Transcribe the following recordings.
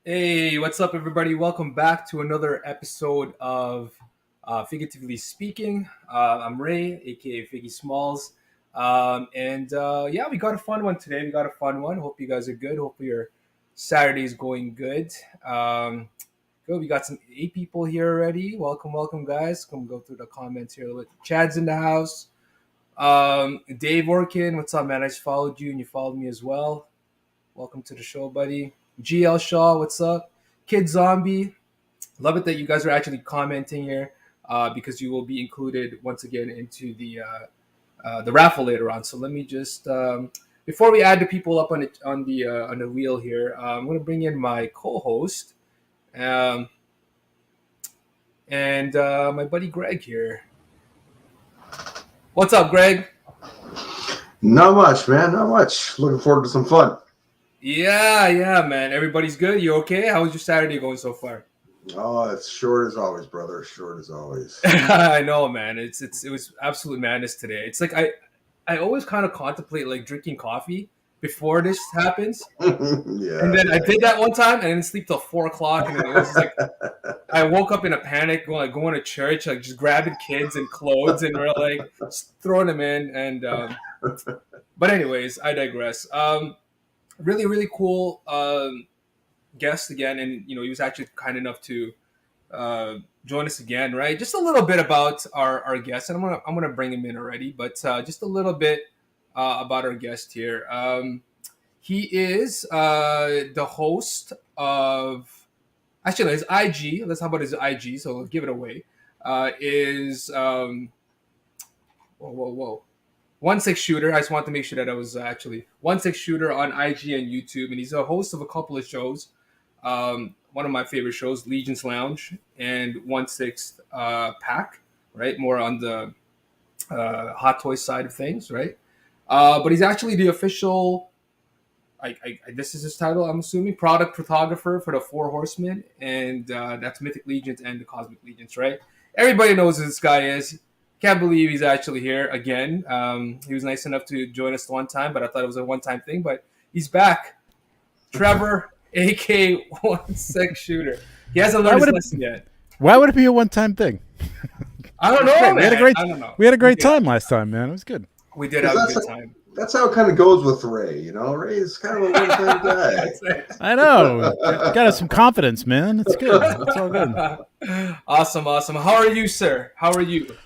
Hey, what's up, everybody? Welcome back to another episode of Figgie-tively Speaking. I'm Ray, aka Figgy Smalls, and we got a fun one today. We got a fun one. Hope you guys are good. Hope your Saturday's going good. Good. We got some 8 people here already. Welcome, welcome, guys. Come go through the comments here a little bit. Chad's in the house. Dave Orkin, what's up, man? I just followed you and you followed me as well. Welcome to the show, buddy. GL Shaw, what's up? Kid Zombie, love it that you guys are actually commenting here because you will be included once again into the raffle later on. So let me just before we add the people up on the wheel here, I'm going to bring in my co-host um, and my buddy Greg here. What's up, Greg? Not much, man. Not much. Looking forward to some fun. Yeah, man. Everybody's good. You okay? How was your Saturday going so far? Oh, it's short as always, brother. Short as always. I know, man. It was absolute madness today. It's like I always kind of contemplate like drinking coffee before this happens, and then I did that one time and then sleep till 4 o'clock, and then it was like I woke up in a panic, going to church, like just grabbing kids and clothes, and we're like just throwing them in, and but anyways, I digress. Really, really cool guest again, and he was actually kind enough to join us again, right? Just a little bit about our guest, and I'm gonna bring him in already, but just a little bit about our guest here. He is the host of actually his IG. Let's talk about his IG. So we'll give it away. Is whoa. 16Shooter. I just want to make sure that I was actually 16Shooter on IG and YouTube, and he's a host of a couple of shows. One of my favorite shows, Legions Lounge and 16th Pack, right? More on the hot toy side of things, right? But he's actually the official, this is his title, I'm assuming, product photographer for the Four Horsemen, and that's Mythic Legions and the Cosmic Legions, right? Everybody knows who this guy is. Can't believe he's actually here again. He was nice enough to join us one time, but I thought it was a one-time thing. But he's back. Trevor, a.k.a. 16Shooter. He hasn't learned his lesson yet. Why would it be a one-time thing? I don't know, man. I don't know. We had a great time last time, man. It was good. We did have a good time. That's how it kind of goes with Ray. Ray's kind of a one-time guy. I know. Got some confidence, man. It's good. It's all good. Awesome. How are you, sir? How are you?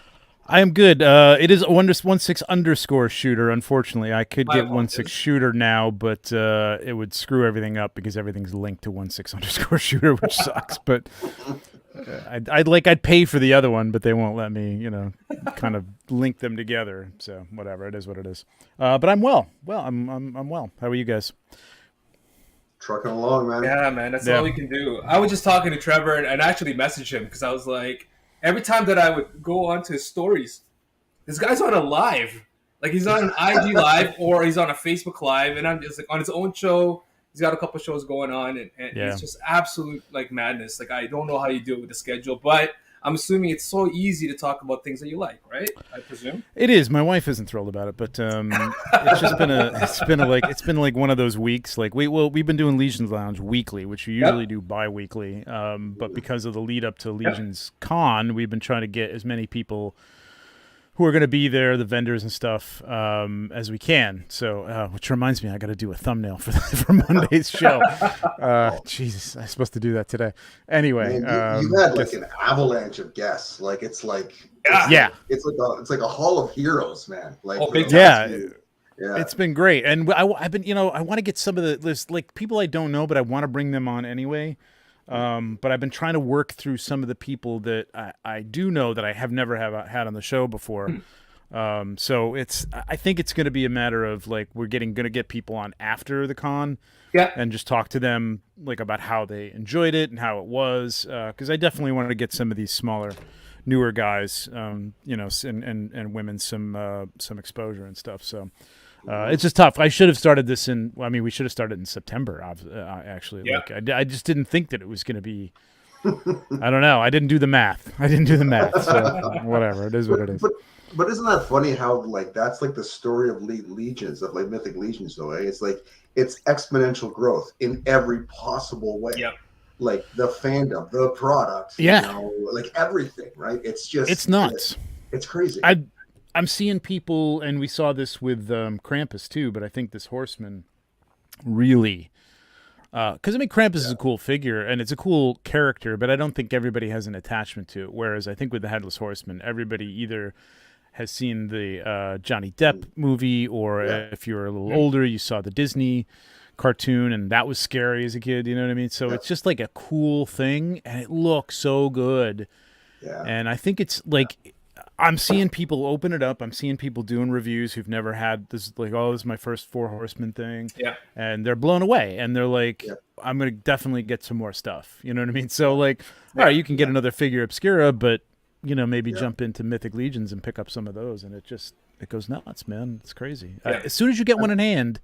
I am good. It is 16_shooter. Unfortunately, I could get 16Shooter now, but it would screw everything up because everything's linked to 16_shooter, which sucks. But I'd pay for the other one, but they won't let me, kind of link them together. So whatever, it is what it is. But I'm well. I'm well. How are you guys? Trucking along, man. Yeah, man. That's all we can do. I was just talking to Trevor and actually messaged him because I was like, every time that I would go onto his stories, this guy's on a live. Like he's on an IG live or he's on a Facebook live, and I'm just like on his own show. He's got a couple shows going on, and it's just absolute like madness. Like I don't know how you do it with the schedule, but I'm assuming it's so easy to talk about things that you like, right? I presume it is. My wife isn't thrilled about it, but it's just been like one of those weeks. Like we've been doing Legions Lounge weekly, which we usually do bi-weekly, but because of the lead up to Legions Con, we've been trying to get as many people who are going to be there, the vendors and stuff, as we can. So, which reminds me, I got to do a thumbnail for Monday's show. Jesus, I'm supposed to do that today. Anyway, man, you had like an avalanche of guests. Like it's like it's like a hall of heroes, man. Like it's been great, and I've been I want to get some of the like people I don't know, but I want to bring them on anyway. But I've been trying to work through some of the people that I do know that I have never had on the show before. So I think it's going to be a matter of like we're going to get people on after the con, and just talk to them like about how they enjoyed it and how it was. Because I definitely wanted to get some of these smaller, newer guys, and women some exposure and stuff. So. It's just tough. I should have started this we should have started in September, actually. Yeah. Like, I just didn't think that it was going to be I don't know. I didn't do the math. So whatever. It is what it is. But isn't that funny how like that's like the story of legions, of like Mythic Legions though, eh? It's like it's exponential growth in every possible way. Yep. Like the fandom, the product, like everything, right? It's nuts. It's crazy. I'm seeing people, and we saw this with Krampus too, but I think this Horseman really, because Krampus is a cool figure and it's a cool character, but I don't think everybody has an attachment to it. Whereas I think with the Headless Horseman, everybody either has seen the Johnny Depp movie, or if you're a little older, you saw the Disney cartoon, and that was scary as a kid. You know what I mean? So it's just like a cool thing, and it looks so good. Yeah. And I think it's like I'm seeing people open it up. I'm seeing people doing reviews who've never had this. Like, oh, this is my first Four Horsemen thing. Yeah. And they're blown away, and they're like, I'm gonna definitely get some more stuff. You know what I mean? So like, all right, you can get another figure obscura, but maybe jump into Mythic Legions and pick up some of those, and it goes nuts, man. It's crazy. As soon as you get one in hand,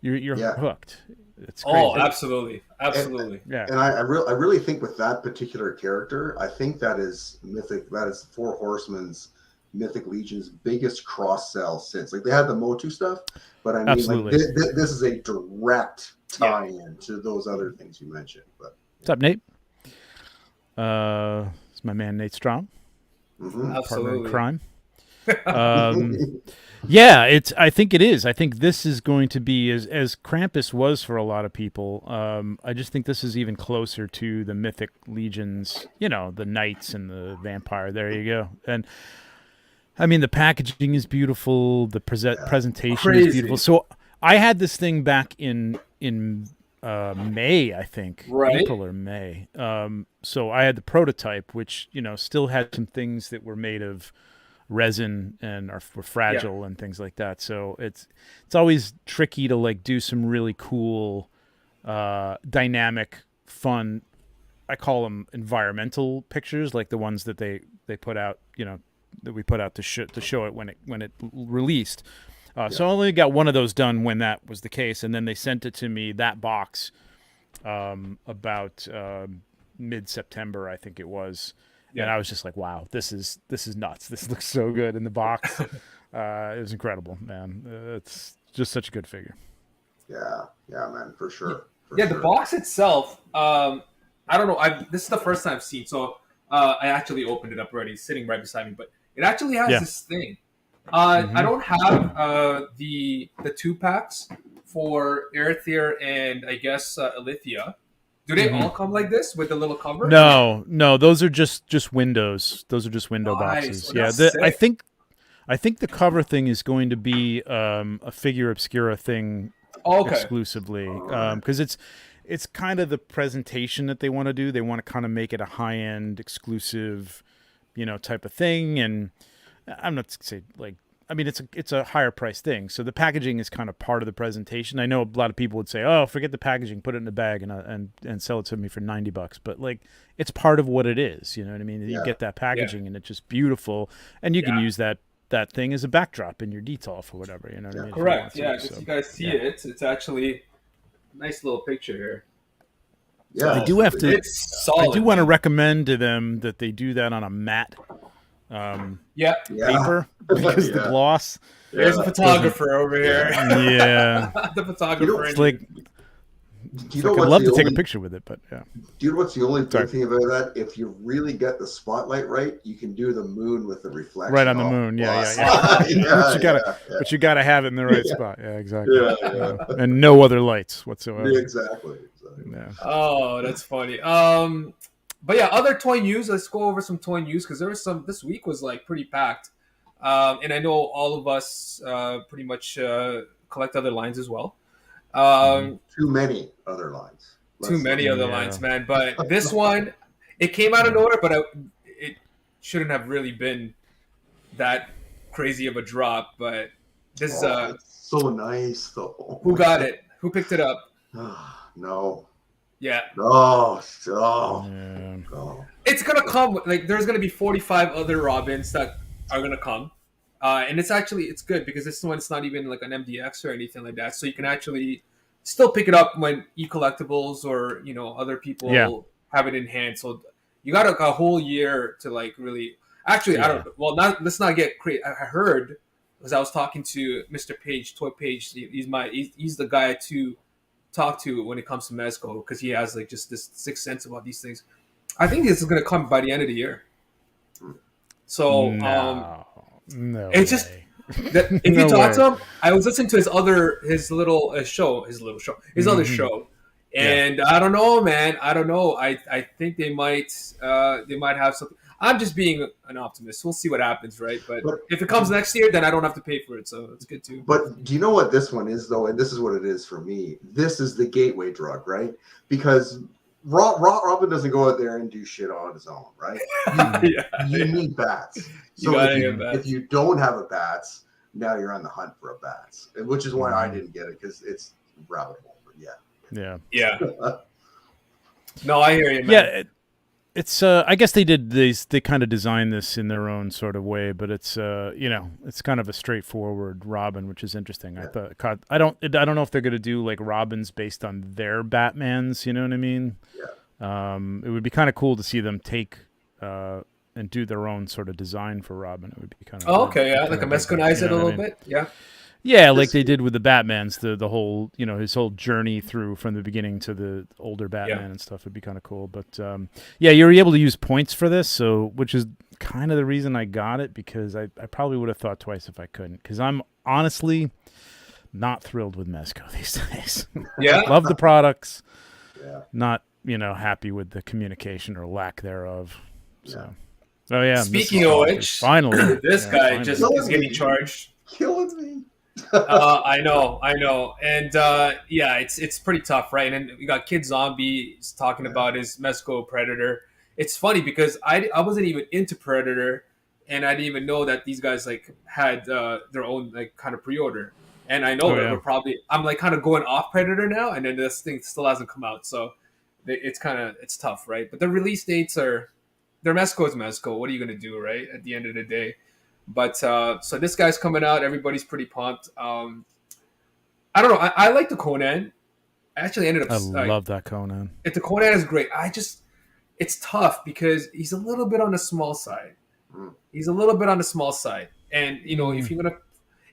you're hooked. It's crazy. Oh, absolutely. And I really think with that particular character, I think that is Four Horsemen's Mythic Legion's biggest cross sell since. Like they had the Motu stuff, but I mean, like this is a direct tie-in to those other things you mentioned. But what's up, Nate? It's my man Nate Strong. Absolutely. Partner in crime. I think it is. I think this is going to be as Krampus was for a lot of people. I just think this is even closer to the Mythic Legions, the knights and the vampire. There you go. And I mean, the packaging is beautiful. The presentation is beautiful. So I had this thing back in May, I think, April or May. So I had the prototype, which still had some things that were made of resin and were fragile and things like that. So it's always tricky to like do some really cool, dynamic, fun. I call them environmental pictures, like the ones that they put out, that we put out to show it when it released. So I only got one of those done when that was the case, and then they sent it to me, that box, about mid-September, I think it was. Yeah. And I was just like, wow, this is nuts. This looks so good in the box. It was incredible, man. It's just such a good figure. Yeah, man, for sure. The box itself, I don't know. This is the first time I've seen. So I actually opened it up already, sitting right beside me. But it actually has this thing. I don't have the 2-packs for Erethyr and I guess Alithia. Do they all come like this with the little cover? No. Those are just windows. Those are just window boxes. I think the cover thing is going to be a figure obscura thing exclusively, because it's kind of the presentation that they want to do. They want to kind of make it a high-end exclusive, type of thing. And I'm not say like, I mean, it's a higher price thing. So the packaging is kind of part of the presentation. I know a lot of people would say, "Oh, forget the packaging, put it in a bag and sell it to me for $90." But like, it's part of what it is. You know what I mean? You get that packaging and it's just beautiful, and you can use that thing as a backdrop in your detolf or whatever. You know what I mean? Correct. Yeah, so, you guys see it. It's actually a nice little picture here. Yeah, I do have to. It's solid. I do want to recommend to them that they do that on a matte. Paper because the gloss. There's a photographer over here. Yeah, the photographer. It's like, I'd love to take a picture with it, but Do you know what's the only good thing about that? If you really get the spotlight right, you can do the moon with the reflection. Right on the moon, but you gotta have it in the right spot. Yeah, exactly. And no other lights whatsoever. Yeah, exactly. Yeah. Oh, that's funny. But other toy news. Let's go over some toy news because there was some. This week was like pretty packed, and I know all of us pretty much collect other lines as well. Too many other lines. Too many other lines, man. But this one, it came out of nowhere, but it shouldn't have really been that crazy of a drop. But this is it's so nice though. Who got it? Who picked it up? No. Yeah. Oh. It's gonna come. Like there's gonna be 45 other Robins that are gonna come, and it's good because this one's not even like an MDX or anything like that. So you can actually still pick it up when e-collectibles or other people have it in hand. So you got a whole year to like really. Actually, I don't. Well, let's not get crazy. I heard because I was talking to Mr. Page, Toy Page. He's the guy to talk to when it comes to Mezco because he has like just this sixth sense about these things. I think this is going to come by the end of the year. So no it's just that if you talk to him, I was listening to his other show, and I don't know, man. I don't know. I think they might have something. I'm just being an optimist. We'll see what happens, right? But if it comes next year, then I don't have to pay for it, so it's good too. But do you know what this one is, though? And this is what it is for me. This is the gateway drug, right? Because Robin doesn't go out there and do shit on his own, right? You need bats. So if you don't have a bats, now you're on the hunt for a bats, which is why I didn't get it because it's routable. Yeah. No, I hear you, man. Yeah. It's I guess they kind of designed this in their own sort of way, but it's it's kind of a straightforward Robin, which is interesting. Yeah. I don't know if they're going to do like Robins based on their Batmans, you know what I mean? Yeah. It would be kind of cool to see them take and do their own sort of design for Robin. It would be kind of like a Mezconize it a little bit. Yeah, like they did with the Batmans, the whole, his whole journey through from the beginning to the older Batman and stuff would be kind of cool. But you were able to use points for this, so which is kind of the reason I got it, because I probably would have thought twice if I couldn't, because I'm honestly not thrilled with Mezco these days. Yeah, love the products. Yeah, not happy with the communication or lack thereov. So, oh yeah. Speaking of which, finally, this guy just is getting charged. Killing me. I know, and it's pretty tough, right? And then we got Kid Zombie talking about his Mezco Predator. It's funny because I wasn't even into Predator, and I didn't even know that these guys like had their own like kind of pre-order. And I know I'm like kind of going off Predator now, and then this thing still hasn't come out, so it's tough, right? But the release dates they're Mezco is Mezco. What are you gonna do, right? At the end of the day. But so this guy's coming out. Everybody's pretty pumped. I don't know. I like the Conan. I actually ended up. I love that Conan. The Conan is great. It's tough because he's a little bit on the small side. He's a little bit on the small side, and if you're gonna,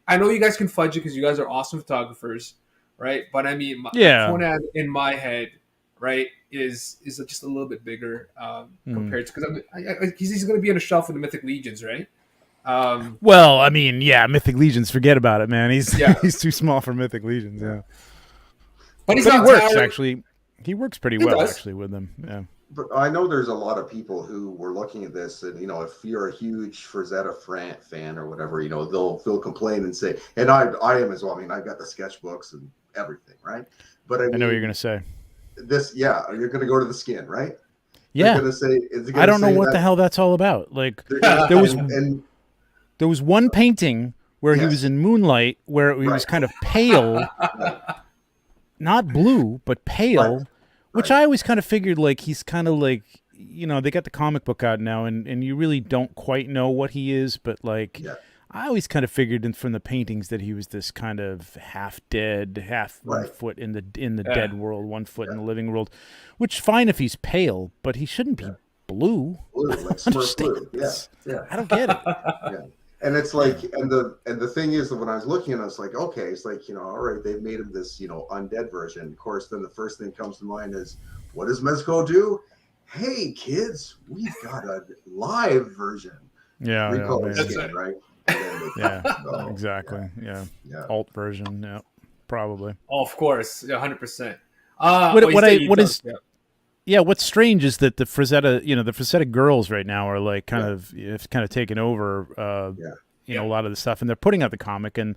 I know you guys can fudge it because you guys are awesome photographers, right? But I mean, Conan in my head, right, is just a little bit bigger compared to because he's going to be on a shelf with the Mythic Legions, right? Well, I mean, Mythic Legions, forget about it, man. He's he's too small for Mythic Legions, But he works, actually. He works pretty well, actually, with them, But I know there's a lot of people who were looking at this, and if you're a huge Frazetta fan or whatever, they'll complain and say, and I am as well. I mean, I've got the sketchbooks and everything, right? But I know what you're going to say. This, you're going to go to the skin, right? Yeah. Gonna say, I don't know what the hell that's all about. Like, there was one painting where he was in moonlight, where he was kind of pale, not blue, but pale, which I always kind of figured like he's kind of like, they got the comic book out now, and you really don't quite know what he is, but like I always kind of figured from the paintings that he was this kind of half dead, half 1 foot in the dead world, 1 foot in the living world, which fine if he's pale, but he shouldn't be blue. Blue, like Smurf blue. Yeah. I don't get it. And it's like, and the thing is that when I was looking at it, I was like, okay, it's like, all right, they've made him this, undead version. Of course, then the first thing that comes to mind is, what does Mezco do? Hey, kids, we've got a live version. Yeah. Skin, right? Exactly. Yeah. Alt version. Yeah, probably. Oh, of course. 100%. What's strange is that the Frazetta girls right now are like kind of taken over, a lot of the stuff, and they're putting out the comic, and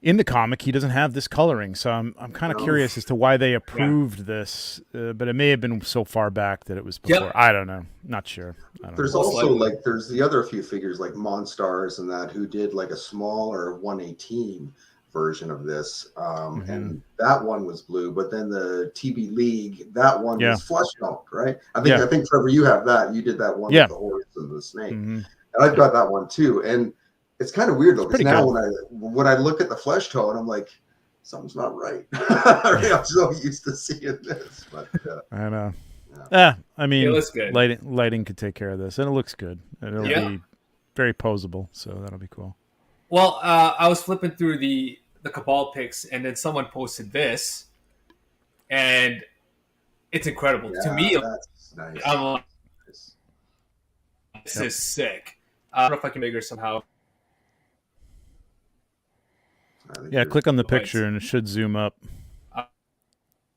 in the comic he doesn't have this coloring, so I'm kind of curious as to why they approved this, but it may have been so far back that it was before. I don't know, not sure. There's also there's the other few figures like Monstars and that who did like a smaller 118 version of this, and that one was blue, but then the TB League, that one was flesh toned, right? I think Trevor, you have that. You did that one with the horse and the snake, and I've got that one too. And it's kind of weird though, because now when I look at the flesh tone, I'm like, something's not right. I'm so used to seeing this, but I know. Yeah. I mean, it looks good. Lighting could take care of this, and it looks good, and it'll be very posable, so that'll be cool. Well, I was flipping through the Cabal pics, and then someone posted this, and it's incredible to me. That's nice. I'm like, this is sick. I don't know if I can make it somehow. Yeah, click on the picture and it should zoom up.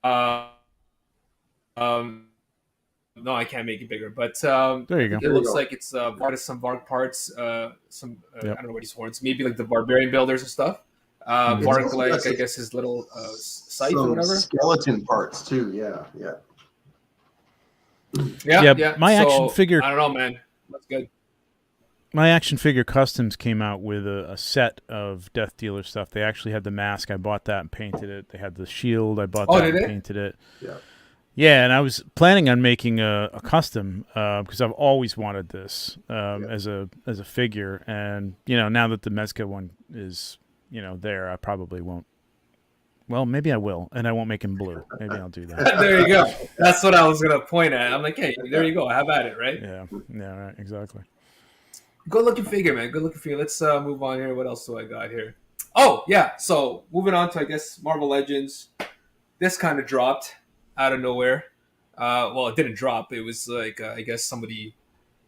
No, I can't make it bigger, but there you go. It looks like it's some Varg parts, I don't know what these horns, maybe like the barbarian builders and stuff. Varg, like I guess his little scythe or whatever. Skeleton parts too. Yeah. My action figure. I don't know, man. That's good. My action figure customs came out with a set of Death Dealer stuff. They actually had the mask. I bought that and painted it. They had the shield. I bought that and painted it. Yeah, and I was planning on making a custom because I've always wanted this as a figure. And now that the Mezca one is there, I probably won't. Well, maybe I will, and I won't make him blue. Maybe I'll do that. There you go. That's what I was gonna point at. I'm like, hey, there you go. Have at it, right? Yeah, right, exactly. Good looking figure, man. Good looking figure. Let's move on here. What else do I got here? Oh, yeah. So moving on to, I guess, Marvel Legends. This kind of dropped out of nowhere. Well, it didn't drop. It was like, I guess somebody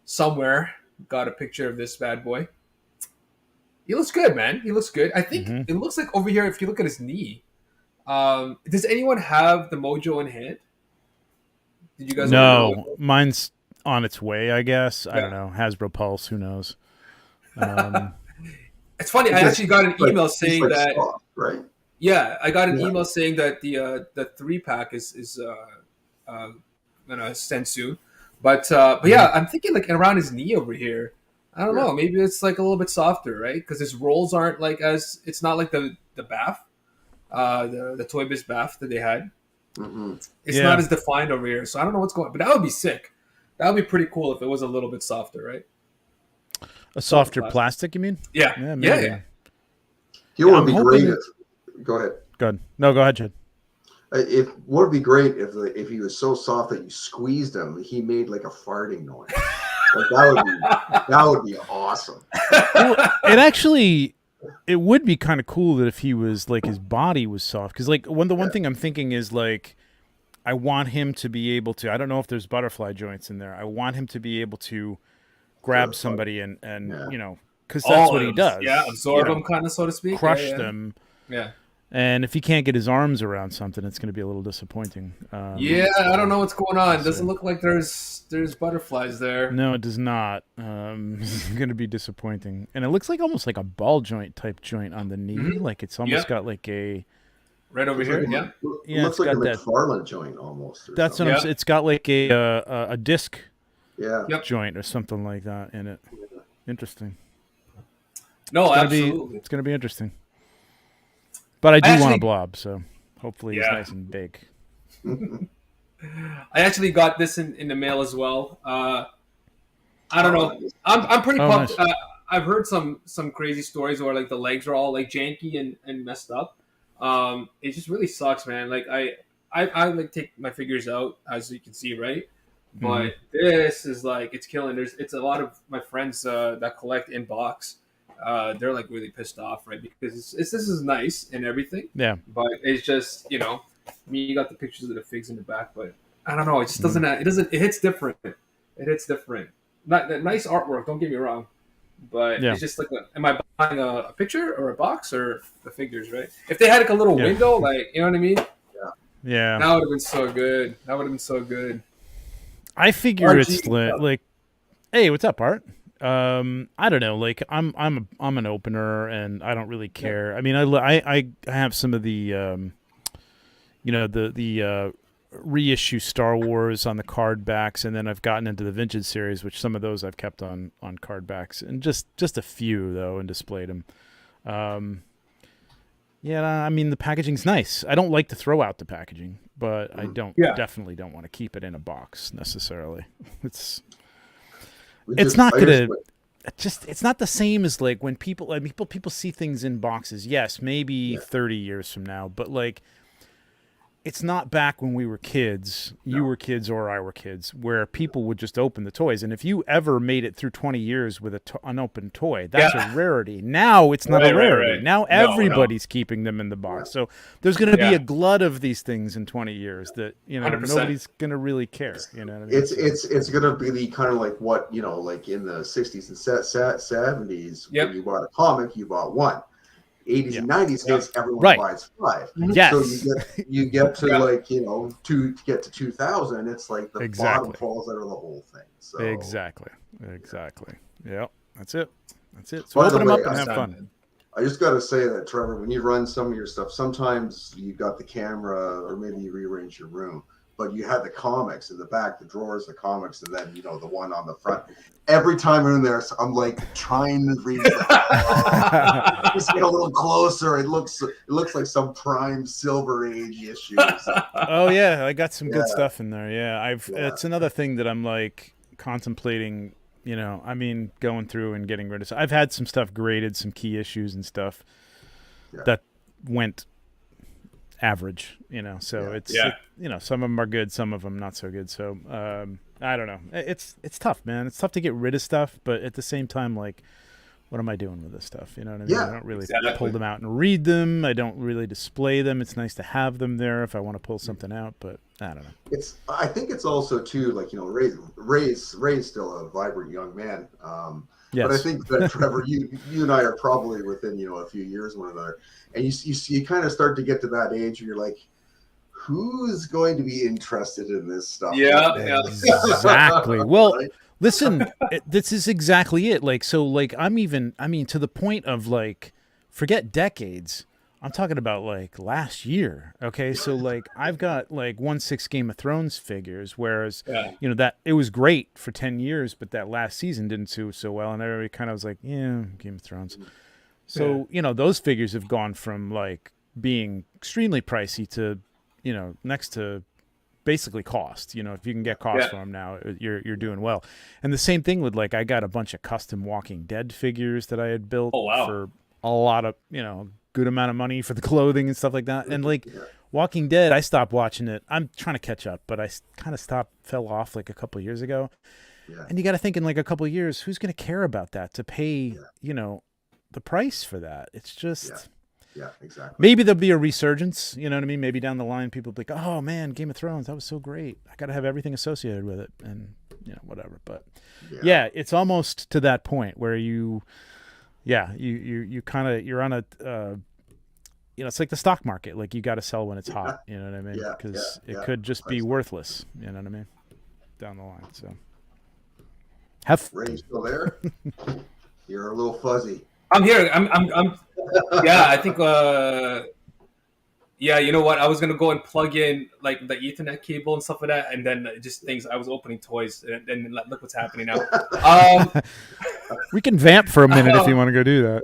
somewhere got a picture of this bad boy. He looks good, man. He looks good. I think it looks like over here, if you look at his knee, does anyone have the Mojo in hand? Did you guys? No, mine's on its way, I guess. I don't know. Hasbro Pulse, who knows? It's funny. I actually got an email saying that. Soft, right? Yeah, I got an email saying that the 3-pack is gonna send soon, but yeah, I'm thinking like around his knee over here. I don't know. Maybe it's like a little bit softer, right? Because his rolls aren't like as. It's not like the Bath, the Toy Biz Bath that they had. It's not as defined over here, so I don't know what's going on. But that would be sick. That would be pretty cool if it was a little bit softer, right? A softer plastic, you mean? Yeah. You would be great if. Go ahead. Good. No, go ahead, Jed. It would be great if he was so soft that you squeezed him, he made like a farting noise. Like that would be awesome. Well, it would be kind of cool that if he was like his body was soft, because like one thing I'm thinking is like I want him to be able to. I don't know if there's butterfly joints in there. I want him to be able to grab somebody and because that's what he does. Yeah, absorb them, kind of, so to speak. Crush them. Yeah. And if he can't get his arms around something, it's going to be a little disappointing. I don't know what's going on. It doesn't look like there's butterflies there. No, it does not. It's going to be disappointing. And it looks like almost like a ball joint type joint on the knee. Like it's almost got like a... Right over here, It looks like a McFarlane joint almost. That's what I'm saying. It's got like a disc joint or something like that in it. Interesting. No, absolutely. It's going to be interesting. But I do want a blob, so hopefully it's nice and big. I actually got this in the mail as well. I don't know. I'm pretty pumped. Nice. I've heard some crazy stories where like the legs are all like janky and messed up. It just really sucks, man. Like I like take my figures out, as you can see, right? But this is like it's killing. It's a lot of my friends that collect in box. They're like really pissed off, right? Because this is nice and everything. Yeah. But it's just, I mean, you got the pictures of the figs in the back, but I don't know. It just doesn't. It hits different. It hits different. Not nice artwork. Don't get me wrong, but it's just like, am I buying a picture or a box or the figures, right? If they had like a little window, like you know what I mean? Yeah. That would have been so good. I figure it's like, hey, what's up, Art? I don't know. Like I'm an opener, and I don't really care. I mean, I have some of the, the reissue Star Wars on the card backs, and then I've gotten into the vintage series, which some of those I've kept on card backs, and just a few though, and displayed them. I mean the packaging's nice. I don't like to throw out the packaging, but I definitely don't want to keep it in a box necessarily. It's not the same as like when people people see things in boxes. Yes, maybe 30 years from now, but like it's not back when we were kids, you were kids or I were kids, where people would just open the toys. And if you ever made it through 20 years with an unopened toy, that's a rarity. Now it's not a rarity. Right. Now everybody's keeping them in the box. So there's going to be a glut of these things in 20 years that, you know, 100%. Nobody's going to really care. You know what I mean? It's going to be the kind of like what, you know, like in the 60s and 70s, when you bought a comic, you bought one. 80s and 90s kids, everyone buys 5. Yes. So you get to like, you know, to get to 2000, it's like the bottom falls out of the whole thing. So Exactly. Yep. That's it. So open them up and have fun. I just got to say that, Trevor, when you run some of your stuff, sometimes you got the camera or maybe you rearrange your room, but you had the comics in the back, the drawers, the comics, and then, you know, the one on the front. Every time I'm in there, I'm like trying to read that. Just get a little closer. It looks like some prime Silver Age issues. Oh yeah, I got some good stuff in there. Yeah, it's another thing that I'm like contemplating. You know, I mean, going through and getting rid of. I've had some stuff graded, some key issues and stuff that went average. You know, so it's you know, some of them are good, some of them not so good. So I don't know. It's tough, man. It's tough to get rid of stuff, but at the same time, like, what am I doing with this stuff? You know what I mean? I don't really pull them out and read them. I don't really display them. It's nice to have them there if I want to pull something out, but I don't know. I think it's also too, like, you know, Ray's still a vibrant young man. But I think that, Trevor, you and I are probably within, you know, a few years of one another, and you kind of start to get to that age where you're like, who's going to be interested in this stuff? Exactly. Well, listen, this is exactly it. Like, so, like, I mean, to the point of, like, forget decades. I'm talking about, like, last year. Okay, so, like, I've got like 1/6 Game of Thrones figures, whereas you know, that it was great for 10 years, but that last season didn't do so well, and everybody kind of was like, yeah, Game of Thrones. So you know, those figures have gone from like being extremely pricey to, you know, next to basically cost. You know, if you can get cost for them now, you're doing well. And the same thing with, like, I got a bunch of custom Walking Dead figures that I had built for a lot of, you know, good amount of money for the clothing and stuff like that. And like Walking Dead, I stopped watching it. I'm trying to catch up, but I kind of fell off like a couple of years ago. And you got to think, in like a couple of years, who's going to care about that, to pay, you know, the price for that? It's just... Yeah, exactly. Maybe there'll be a resurgence, you know what I mean? Maybe down the line, people will be like, oh man, Game of Thrones, that was so great. I got to have everything associated with it, and, you know, whatever. But yeah, it's almost to that point where you kind of, you're on a, you know, it's like the stock market. Like, you got to sell when it's hot, you know what I mean? Because it could just be worthless, you know what I mean? Down the line. So Ray, you still there? You're a little fuzzy. I'm here. I'm yeah, I think you know what? I was gonna go and plug in like the Ethernet cable and stuff like that, and then just things. I was opening toys, and look what's happening now. We can vamp for a minute if you want to go do that.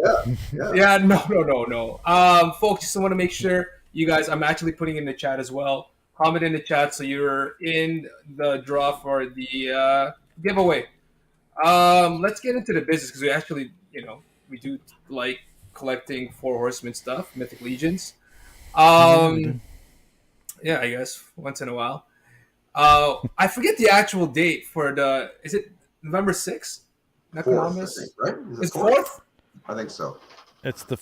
No. Folks, just want to make sure you guys. I'm actually putting in the chat as well. Comment in the chat so you're in the draw for the giveaway. Let's get into the business, because we actually, you know, we do like collecting Four Horsemen stuff, Mythic Legions. Yeah, I guess once in a while. I forget the actual date for the. Is it November 6th? Necronominus, right? It's 4th? I think so. It's the.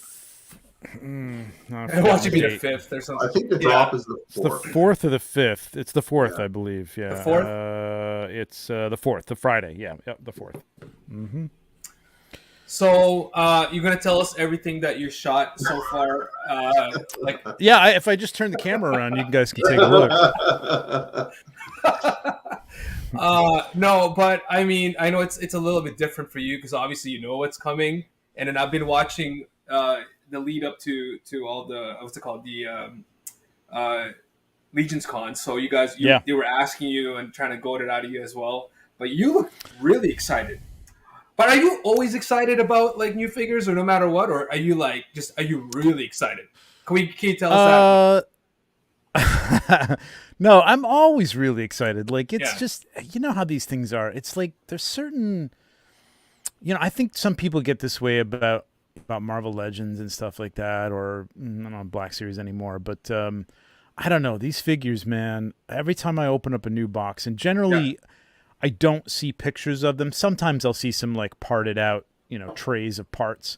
It should be the 5th or something. I think the drop is the 4th. It's the 4th or the 5th. It's the 4th, I believe. Yeah. The 4th? It's the 4th, the Friday. Yeah, the 4th. Mm-hmm. So you're gonna tell us everything that you shot so far, like if I just turn the camera around, you guys can take a look. No, but I mean, I know it's a little bit different for you, because obviously you know what's coming, and then I've been watching the lead up to all the what's it called, the Legions Con. So you guys, they were asking you and trying to goad it out of you as well, but you look really excited. But are you always excited about like new figures, or no matter what, or are you like are you really excited? Can you tell us that? No, I'm always really excited. Like, it's just, you know how these things are. It's like there's certain, you know, I think some people get this way about Marvel Legends and stuff like that, or I don't know, Black Series anymore. But I don't know, these figures, man, every time I open up a new box, and generally I don't see pictures of them. Sometimes I'll see some like parted out, trays of parts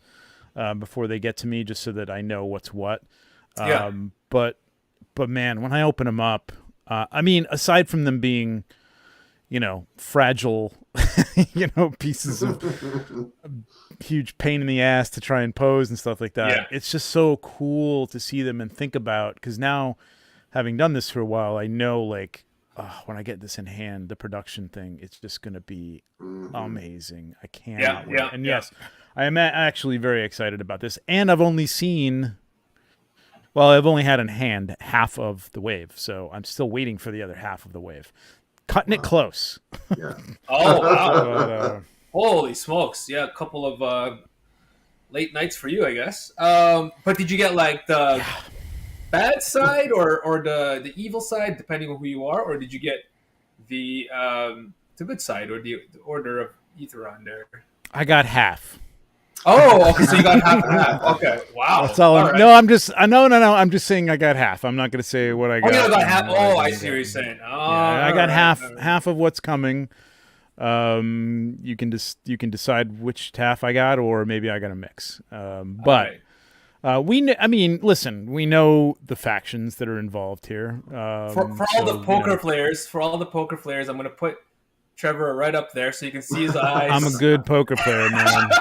before they get to me, just so that I know what's what. But man, when I open them up, I mean, aside from them being, fragile, pieces of huge pain in the ass to try and pose and stuff like that. It's just so cool to see them and think about, because now, having done this for a while, I know like when I get this in hand, the production thing, it's just going to be amazing. I can't wait. And yes, I am actually very excited about this. And I've only had in hand half of the wave, so I'm still waiting for the other half of the wave. Cutting it close. Yeah. Oh, wow. Holy smokes. Yeah, a couple of late nights for you, I guess. But did you get like the bad side or the evil side, depending on who you are, or did you get the good side, or the Order of Aetheron there? I got half. Oh, okay. So you got half and half. Okay, wow. That's all. Right. No, I'm just I'm just saying I got half. I'm not going to say what I got. Oh, you got half. Oh, I see what you're saying. Oh, yeah, I got half of what's coming. You can decide which half I got, or maybe I got a mix. But listen, we know the factions that are involved here. For all the poker players, I'm going to put Trevor right up there so you can see his eyes. I'm a good poker player, man.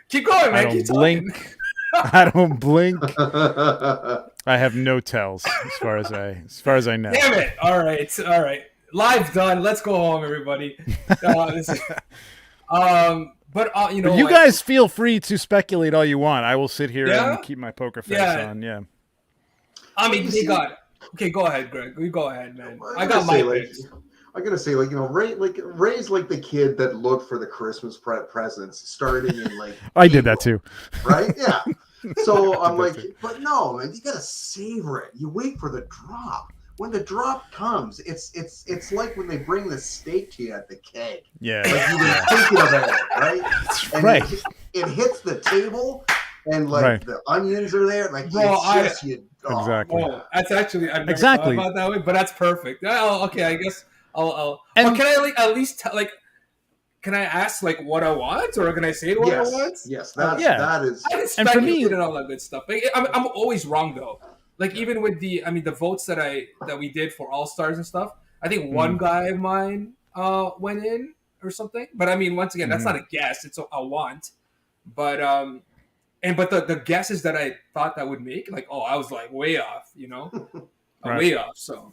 Keep going, man. I don't blink. I don't blink. I have no tells as far as I know. Damn it! All right. Live done. Let's go home, everybody. But you guys feel free to speculate all you want. I will sit here and keep my poker face on. Yeah. I mean, they got it. Okay, go ahead, Greg. You go ahead, man. I got my picks. I gotta say, Ray's like the kid that looked for the Christmas presents starting in like. I did that too. Right? Yeah. So I'm like, but no, man, you gotta savor it. You wait for the drop. When the drop comes, it's like when they bring the steak to you at the keg. Yeah. Like you've been thinking about it, right? That's and right. It hits the table, and like the onions are there, like exactly. Oh, that's actually I've never thought about that way, but that's perfect. Oh, okay, I guess. I'll but can I at least can I ask like what I want, or can I say what I want? Yes, that is. I can speculate and all that good stuff. I'm always wrong though. Like even with the votes that we did for All Stars and stuff, I think one guy of mine went in or something. But I mean, once again, that's not a guess; it's a want. But but the guesses that I thought that would make, like, I was like way off, way off. So.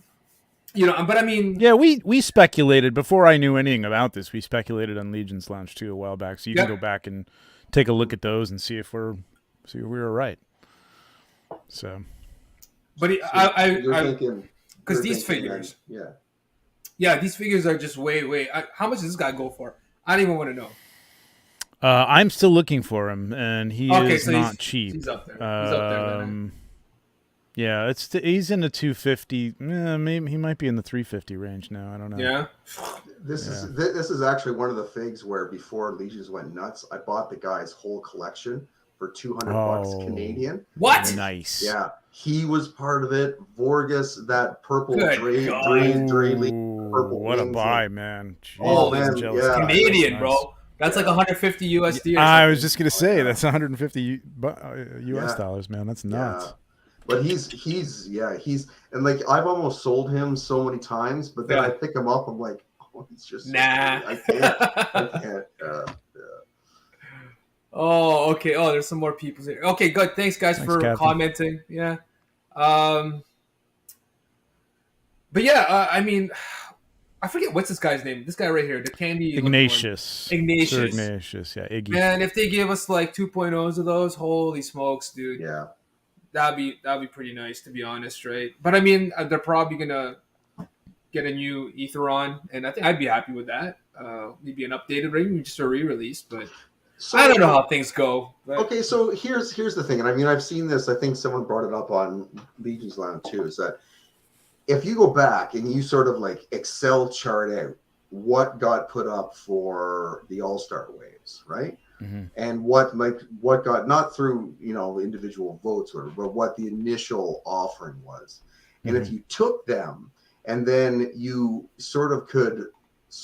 But I mean... Yeah, we speculated, before I knew anything about this, we speculated on Legion's Lounge 2 a while back, so you can go back and take a look at those and see if we were right. So... But because these figures... Yeah, these figures are just way... how much does this guy go for? I don't even want to know. I'm still looking for him, and he is not cheap. He's up there. He's up there, man. Yeah, he's in the 250. Maybe he might be in the 350 range now. I don't know. Yeah. This is actually one of the figs where before Legions went nuts, I bought the guy's whole collection for $200 Canadian. What? Nice. Yeah, he was part of it. Vorgus, that purple Dre purple. What a buy, man! Jeez, man, yeah. Canadian, bro. That's like 150 USD. I was just gonna say that's 150 US dollars, man. That's nuts. Yeah. But he's and like I've almost sold him so many times, but then I pick him up, I'm like, he's just I can't. Oh, okay. Oh, there's some more people here. Okay, good. Thanks, guys, for commenting. Yeah. But yeah, I mean, I forget what's this guy's name. This guy right here, the candy. Ignatius. Sir Ignatius, yeah, Iggy. Man, if they give us like 2.0s of those, holy smokes, dude. Yeah. That'd be pretty nice, to be honest, right? But I mean, they're probably gonna get a new Aetheron, and I think I'd be happy with that. Maybe an updated ring, just a re-release, but I don't know how things go. But... Okay, so here's the thing, and I mean, I've seen this. I think someone brought it up on Legion's Lounge too. Is that if you go back and you sort of like Excel chart out what got put up for the All-Star waves, right? and what got, not through, individual votes or, but what the initial offering was. And if you took them and then you could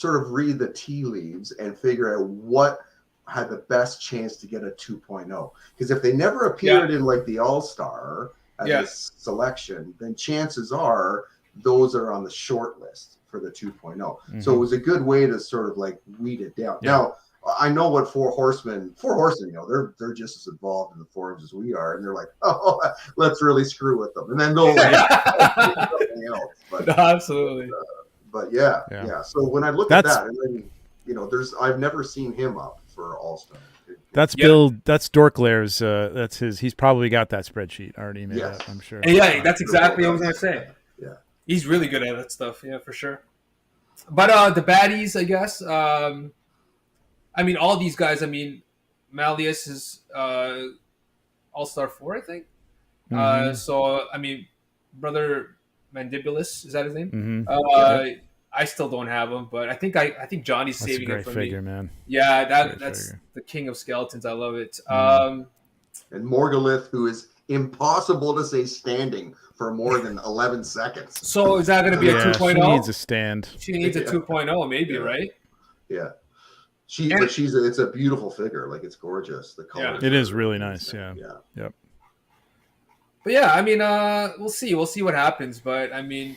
read the tea leaves and figure out what had the best chance to get a 2.0, because if they never appeared in like the All-Star as a selection, then chances are those are on the short list for the 2.0. So it was a good way to sort of like weed it down. Now, I know what Four Horsemen, they're just as involved in the forums as we are, and they're like, oh, let's really screw with them, and then they'll like something else. But, absolutely. But yeah. So when I look at that, and then I've never seen him up for All-Star. That's Bill. That's Dorklair's. That's his. He's probably got that spreadsheet already made up, I'm sure. Yeah, that's exactly what I was gonna say. Yeah, he's really good at that stuff. Yeah, for sure. But the baddies, I guess. I mean, all these guys. I mean, Malleus is All-Star 4, I think. So I mean, Brother Mandibulus, is that his name? I still don't have him, but I think Johnny's saving it for figure, me. Man. Yeah, that's the king of skeletons. I love it. And Morgulith, who is impossible to say standing for more than 11 seconds. So is that going to be a 2.0? She needs a stand. She needs a 2.0, maybe, right? Yeah. It's a beautiful figure. Like, it's gorgeous. The color. It is really nice. Yeah. Yep. But yeah, I mean, we'll see. We'll see what happens. But I mean,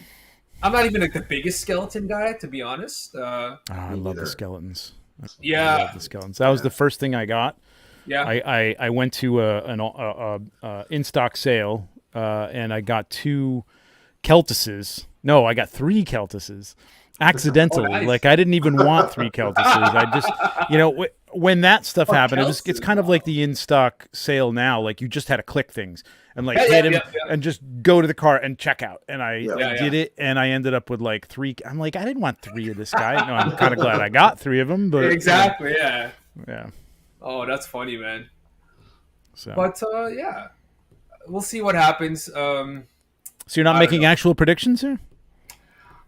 I'm not even like the biggest skeleton guy, to be honest. I love the skeletons. I love the skeletons. That was the first thing I got. Yeah. I went to an in-stock sale, and I got 2 Keltises. No, I got 3 Keltises. Accidentally. Nice. Like, I didn't even want 3 Keltises. I just, when that stuff happened, it's kind of like the in-stock sale now. Like, you just had to click things and like hit him and just go to the car and check out. And I did it, and I ended up with like 3. I'm like, I didn't want 3 of this guy. No, I'm kind of glad I got 3 of them. But exactly, yeah. Oh, that's funny, man. So. But yeah, we'll see what happens. So you're not making actual predictions here?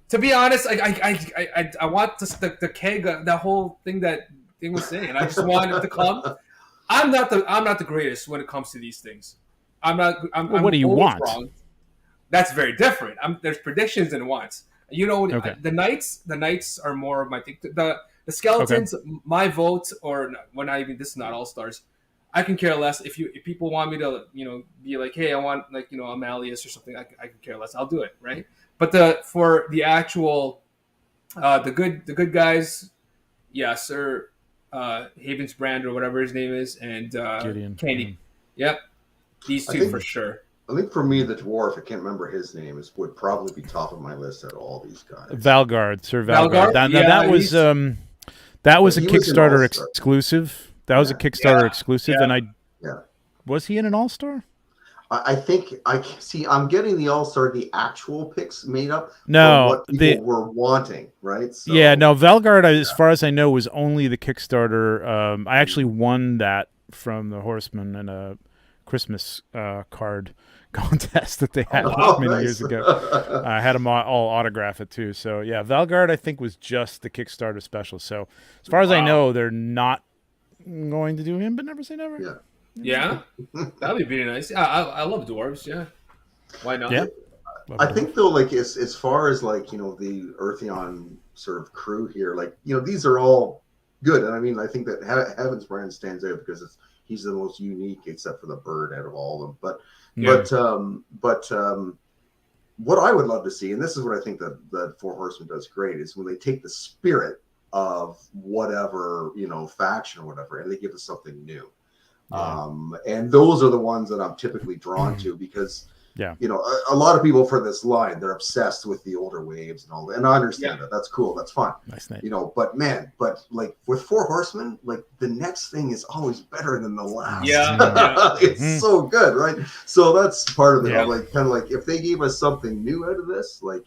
To be honest, I want the keg, that whole thing that thing was saying. I just want it to come. I'm not the greatest when it comes to these things. What do you want? Wrong. That's very different. There's predictions and wants. The knights are more of my thing. The skeletons, my vote, or when this is not All Stars. I can care less if people want me to be like, hey, I want a Malleus or something. I can care less. I'll do it, right? But for the actual the good guys, Sir Haven's Brand or whatever his name is, and Gideon. Candy. Yep, these two for sure. I think for me, the dwarf, I can't remember his name, would probably be top of my list out of all these guys. Valgard, Sir Valgard. That was a Kickstarter exclusive. That was a Kickstarter exclusive, and was he in an All-Star? I think I'm getting the All-Star, the actual picks made up. No, what people were wanting, right? So, Valgard, as far as I know, was only the Kickstarter. I actually won that from the Horsemen in a Christmas card contest that they had many years ago. I had them all autograph it too. So yeah, Valgard I think was just the Kickstarter special. So as far as I know, they're not going to do him, but never say never. Yeah, that'd be pretty nice. I love dwarves. Yeah, why not? Yeah, I think though, like as far as like the Eartheon sort of crew here, like these are all good, and I mean I think that Heaven's Brand stands out because he's the most unique, except for the bird, out of all of them. But what I would love to see, and this is what I think that Four Horsemen does great, is when they take the spirit of whatever faction or whatever, and they give us something new. And those are the ones that I'm typically drawn to because a lot of people for this line, they're obsessed with the older waves and all that, and I understand that. That's cool, that's fun. Nice name. But like with Four Horsemen, like the next thing is always better than the last. It's so good, right? So that's part of it. Like kind of like if they gave us something new out of this, like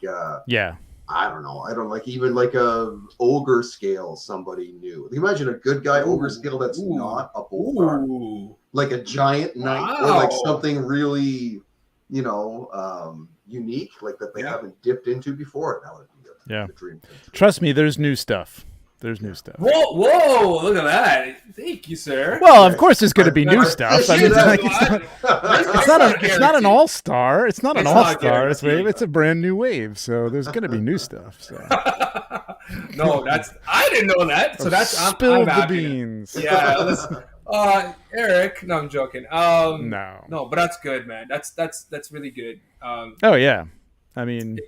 I don't know. I don't like even like a ogre scale. Somebody new. Imagine a good guy ogre scale that's not a bullfrog, like a giant knight, or like something really, unique, like that they haven't dipped into before. That would be a dream. Trust me, there's new stuff. There's new stuff. Whoa! Look at that! Thank you, sir. Well, of course, there's going to be new stuff. I mean, it's not an all-star. It's not an all-star wave. It's a brand new wave. So there's going to be new stuff. So. No, I didn't know that. So that's spilled the beans. Yeah. Eric. No, I'm joking. No, but that's good, man. That's really good. Oh yeah, I mean.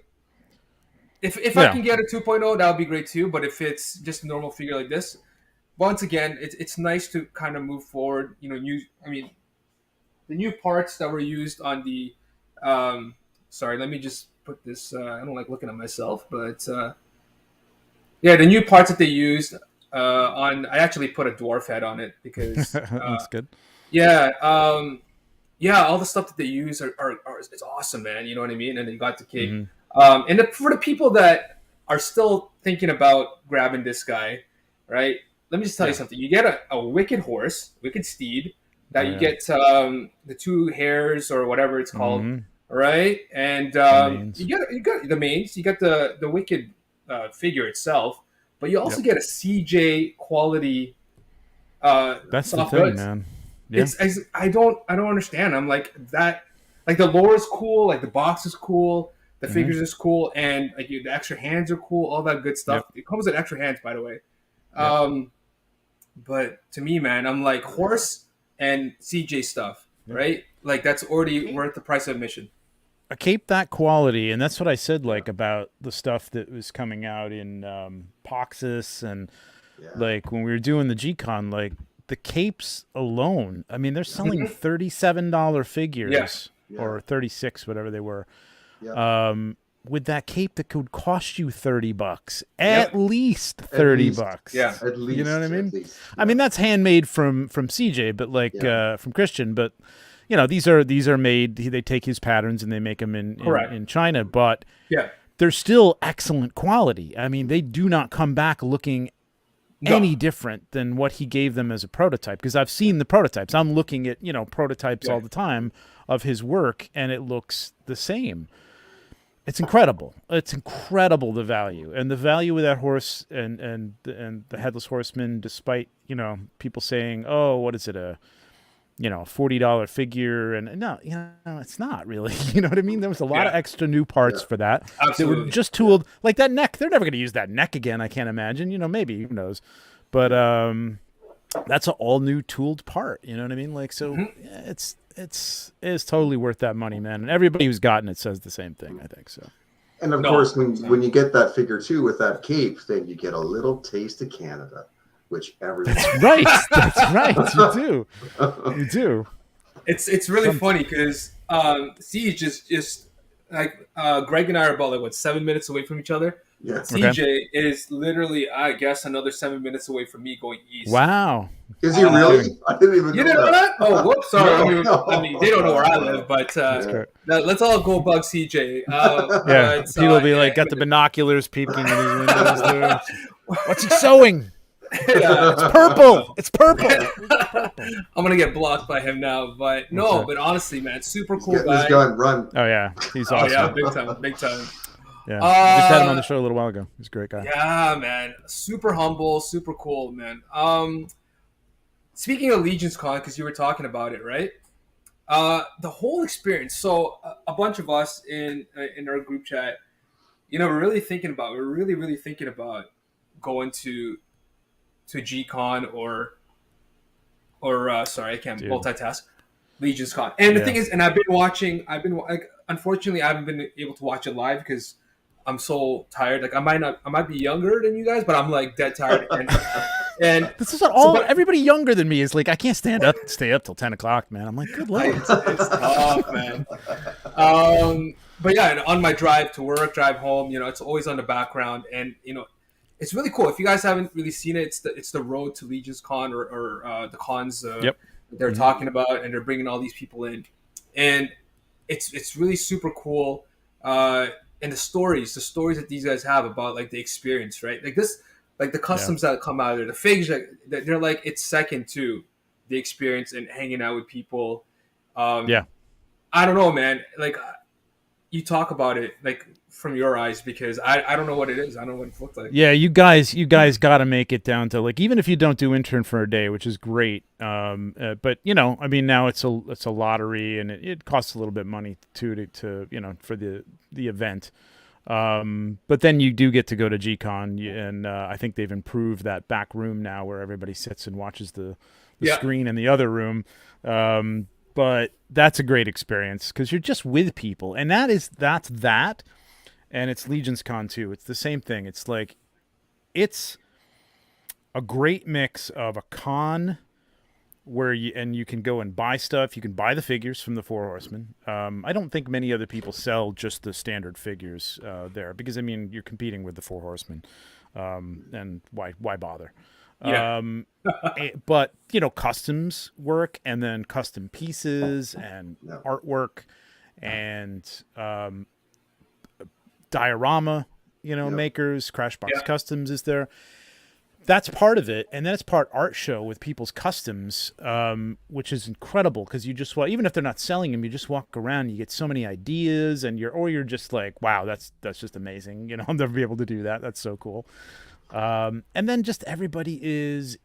If I can get a 2.0, that would be great too. But if it's just a normal figure like this, once again, it's nice to kind of move forward. You know, the new parts that were used on the. Sorry, let me just put this. I don't like looking at myself, but the new parts that they used on. I actually put a dwarf head on it because that's good. Yeah, all the stuff that they use are it's awesome, man. You know what I mean? And then you got the cape. Mm-hmm. For the people that are still thinking about grabbing this guy, right? Let me just tell you something. You get a wicked horse, wicked steed, that you get the two hairs or whatever it's called, right? And you got the mains, you got the wicked figure itself, but you also get a CJ quality. That's the thing, man. Yeah. I don't understand. I'm like that. Like the lore is cool, like the box is cool. The figures is cool, and like the extra hands are cool, all that good stuff. It comes with extra hands, by the way. But to me, man, I'm like horse and CJ stuff, right? Like that's already worth the price of admission. A cape that quality, and that's what I said, like about the stuff that was coming out in Poxus and like when we were doing the G-Con, like the capes alone. I mean, they're selling $37 figures or 36, whatever they were. With that cape that could cost you $30, at least $30. Yeah, at least. You know what I mean? I mean that's handmade from CJ, but like from Christian. But you know these are made. They take his patterns and they make them in China. But they're still excellent quality. I mean they do not come back looking any different than what he gave them as a prototype. Because I've seen the prototypes. I'm looking at prototypes all the time of his work, and it looks the same. It's incredible. It's incredible the value and the value of that horse and the Headless Horseman. Despite people saying, "Oh, what is it a $40 figure?" and no, it's not really. You know what I mean? There was a lot of extra new parts for that. Absolutely. They were just tooled like that neck. They're never going to use that neck again. I can't imagine. Maybe who knows, but that's an all new tooled part. You know what I mean? Like so, it's totally worth that money, man. And everybody who's gotten it says the same thing. I think so. And of course, when you get that figure too with that cape, then you get a little taste of Canada, which everyone. That's right. That's right. You do. It's really funny because Siege is just like Greg and I are about 7 minutes away from each other. Yeah. CJ is literally, I guess, another 7 minutes away from me going east. Wow. Is he really? I didn't even know didn't know that? Oh, whoops. Sorry. No. I mean, they don't know where I live, but let's all go bug CJ. People will be like, got the binoculars peeking in his windows. There. What's he sewing? It's purple. It's purple. I'm going to get blocked by him now, but no, but honestly, man, super cool guy. He's going run. Oh, yeah. He's awesome. Oh, yeah, big time. Yeah, I just had him on the show a little while ago. He's a great guy. Yeah, man. Super humble, super cool, man. Speaking of Legions Con, because you were talking about it, right? The whole experience. So a bunch of us in our group chat, we're really thinking about going to G-Con or sorry, I can't multitask. Legions Con. And the thing is, and unfortunately, I haven't been able to watch it live because I'm so tired. Like I might be younger than you guys, but I'm like dead tired. And this is everybody younger than me is like, I can't stay up till 10 o'clock, man. I'm like, good luck. It's tough, man. But yeah, and on my drive to work, drive home, it's always on the background, and it's really cool. If you guys haven't really seen it, it's the road to Legions Con or the cons they're talking about, and they're bringing all these people in, and it's really super cool. And the stories that these guys have about like the experience, right? Like this, like the customs that come out of there, the figs, they're like it's second to the experience and hanging out with people. I don't know, man. Like you talk about it, like from your eyes, because I don't know what it is. I don't know what it looked like. Yeah, you guys got to make it down to, like, even if you don't do intern for a day, which is great. But I mean, now it's a lottery, and it costs a little bit of money to for the event. But then you do get to go to G-Con, and I think they've improved that back room now where everybody sits and watches the screen in the other room. But that's a great experience because you're just with people, and that's that. And it's Legions Con too. It's the same thing. It's like, it's a great mix of a con where you can go and buy stuff. You can buy the figures from the Four Horsemen. I don't think many other people sell just the standard figures there, because I mean, you're competing with the Four Horsemen, and why bother? Yeah. But customs work, and then custom pieces and artwork, and diorama, makers, Crashbox Customs is there. That's part of it, and then it's part art show with people's customs, which is incredible because you just even if they're not selling them, you just walk around, you get so many ideas, and you're just like, wow, that's just amazing. I'll never be able to do that. That's so cool. And then just everybody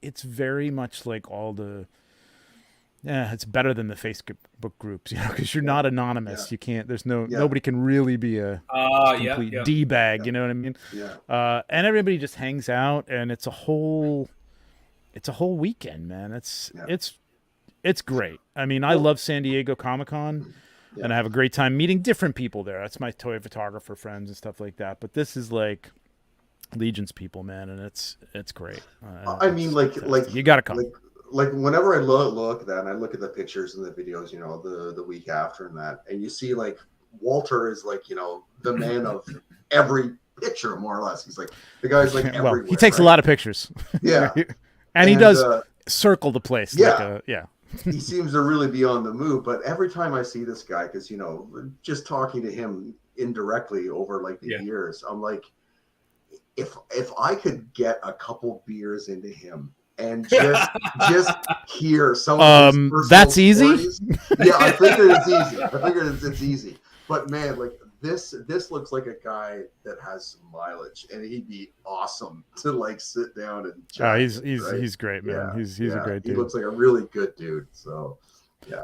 it's very much like all the. Yeah, it's better than the Facebook groups, because you're not anonymous. You can't. There's nobody can really be a complete D-bag. You know what I mean? Yeah. And everybody just hangs out, and it's a whole weekend, man. It's great. I mean, I love San Diego Comic-Con, and I have a great time meeting different people there. That's my toy photographer friends and stuff like that. But this is like Legions people, man, and it's great. I mean, like you gotta come. Like whenever I look at that, and I look at the pictures and the videos, the week after and that, and you see like Walter is like, the man of every picture, more or less. He's like, the guy's like everywhere. Well, he takes a lot of pictures. Yeah. and he does circle the place. Yeah. Like he seems to really be on the move, but every time I see this guy, because, just talking to him indirectly over like the years, I'm like, if I could get a couple beers into him, and just hear some of his personal that's easy. Stories. Yeah, I figured it's easy. It's easy. But man, like this looks like a guy that has some mileage, and he'd be awesome to like sit down and chat. He's great, man. Yeah, he's a great dude. He looks like a really good dude. So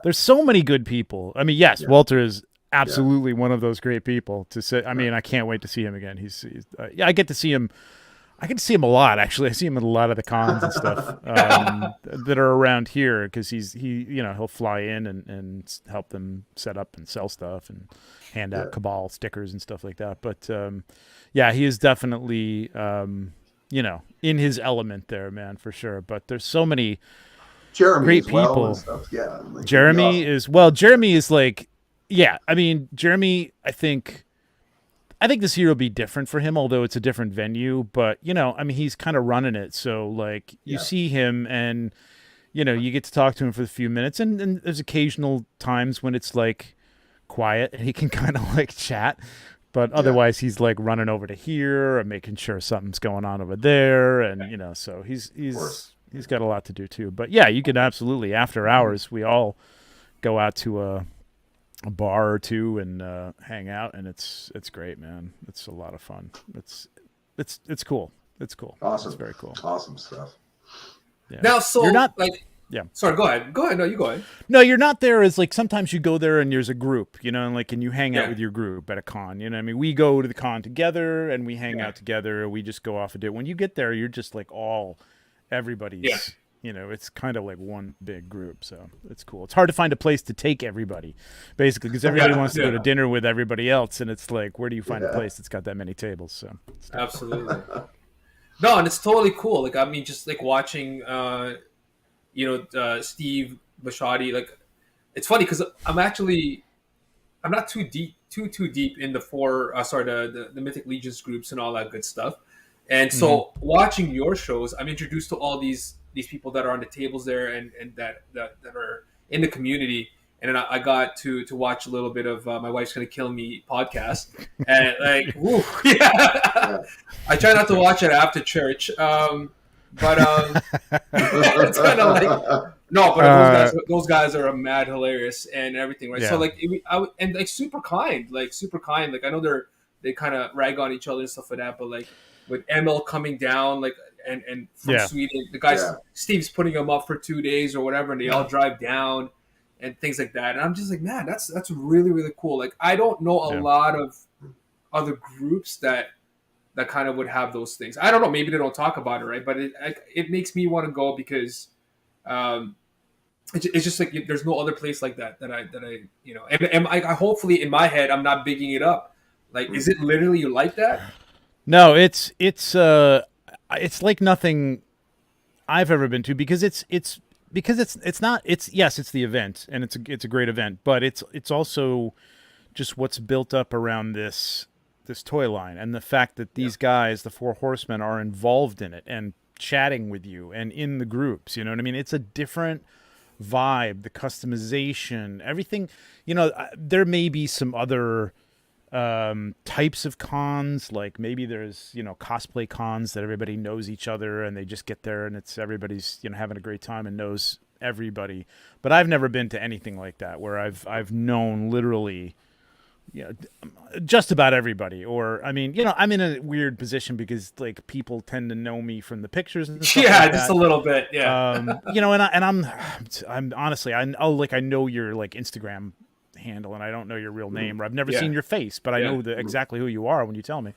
there's so many good people. I mean, yes, Walter is absolutely one of those great people to sit. I mean, I can't wait to see him again. He's I get to see him. I get to see him a lot, actually. I see him at a lot of the cons and stuff that are around here, because he'll fly in and help them set up and sell stuff and hand out Cabal stickers and stuff like that. But he is definitely in his element there, man, for sure. But there's so many great people. And stuff. Yeah, like, Jeremy is like, I mean, Jeremy, I think this year will be different for him, although it's a different venue. But, I mean, he's kind of running it. So, like, you see him and, you get to talk to him for a few minutes. And there's occasional times when it's, like, quiet and he can kind of, like, chat. But otherwise, he's, like, running over to here and making sure something's going on over there. And, so he's got a lot to do, too. But, you could absolutely, after hours, we all go out to a bar or two and hang out, and it's great, man. It's a lot of fun. It's cool. It's cool. Awesome. It's very cool. Awesome stuff. Yeah. Now, so you're not like, sorry, go ahead. No, you go ahead. No, you're not there as like, sometimes you go there and there's a group, and you hang out with your group at a con. I mean, we go to the con together and we hang out together. We just go off a date. When you get there, you're just like everybody's. Yeah. It's kind of like one big group, so it's cool. It's hard to find a place to take everybody, basically, because everybody wants to go to dinner with everybody else, and it's like, where do you find a place that's got that many tables? So absolutely. No, and it's totally cool. Like, I mean, just like watching, Steve Bashotti. Like, it's funny because I'm not too deep in the Mythic Legions groups and all that good stuff. And so watching your shows, I'm introduced to all these people that are on the tables there and that are in the community. And then I got to watch a little bit of My Wife's Gonna Kill Me podcast. And like, woo, I try not to watch it after church. But it's kind of like, no, but those guys are mad hilarious and everything, right? So like, and like super kind. Like I know they're they kind of rag on each other and stuff like that. But like with ML coming down, like and from Sweden, the guys Steve's putting him up for 2 days or whatever, and they all drive down and things like that. And I'm just like, man, that's really really cool. Like I don't know a lot of other groups that kind of would have those things. I don't know, maybe they don't talk about it, right? But it makes me want to go because it's just like there's no other place like that I you know, and I hopefully in my head I'm not bigging it up. Like, is it literally like that? No, it's like nothing I've ever been to, because it's not, yes, it's the event, and it's a great event, but it's also just what's built up around this toy line, and the fact that these guys, the Four Horsemen, are involved in it and chatting with you and in the groups. You know what I mean? It's a different vibe, the customization, everything. You know, there may be some other types of cons, like maybe there's, you know, cosplay cons that everybody knows each other and they just get there and it's everybody's, you know, having a great time and knows everybody. But I've never been to anything like that where I've known literally, you know, just about everybody. Or I mean, you know, I'm in a weird position because like people tend to know me from the pictures and stuff like just that. a little bit, yeah. You know, and I'm honestly, I know your like Instagram handle, and I don't know your real name, or I've never seen your face, but I know exactly who you are when you tell me.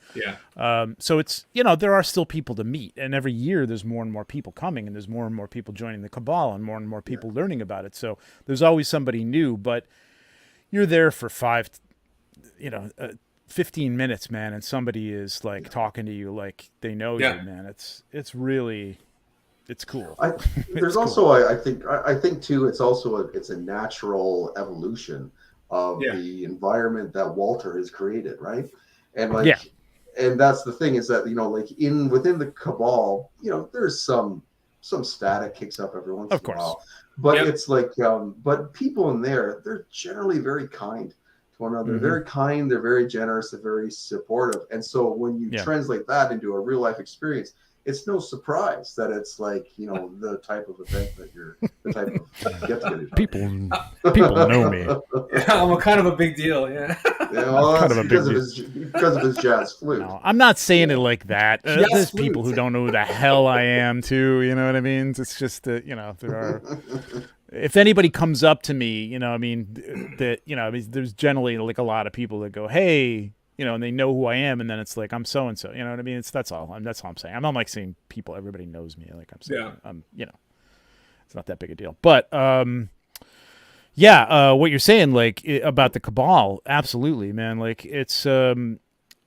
So it's, you know, there are still people to meet, and every year there's more and more people coming, and there's more and more people joining the cabal, and more people learning about it. So there's always somebody new, but you're there for 15 minutes, man, and somebody is like talking to you like they know you, man. It's really, it's cool. There's also, I think too, it's also it's a natural evolution of the environment that Walter has created, right? And like, and that's the thing, is that, you know, like within the cabal, you know, there's some static kicks up every once in a while, but it's like, but people in there, they're generally very kind to one another. Very kind, they're very generous, they're very supportive. And so when you translate that into a real life experience, it's no surprise that it's like, you know, the type of event that you're, the type of get-together. People know me. I'm a kind of a big deal, well, kind of a big deal. Because of his jazz flute. No, I'm not saying it like that. There's people who don't know who the hell I am too. You know what I mean? It's just that, you know, there are. If anybody comes up to me, you know, I mean, there's generally like a lot of people that go, "Hey," you know, and they know who I am, and then it's like, I'm so and so. You know what I mean? That's all I'm saying. I'm not like saying people, everybody knows me. Like I'm saying, you know, it's not that big a deal. But what you're saying, like about the cabal, absolutely, man. Like it's, you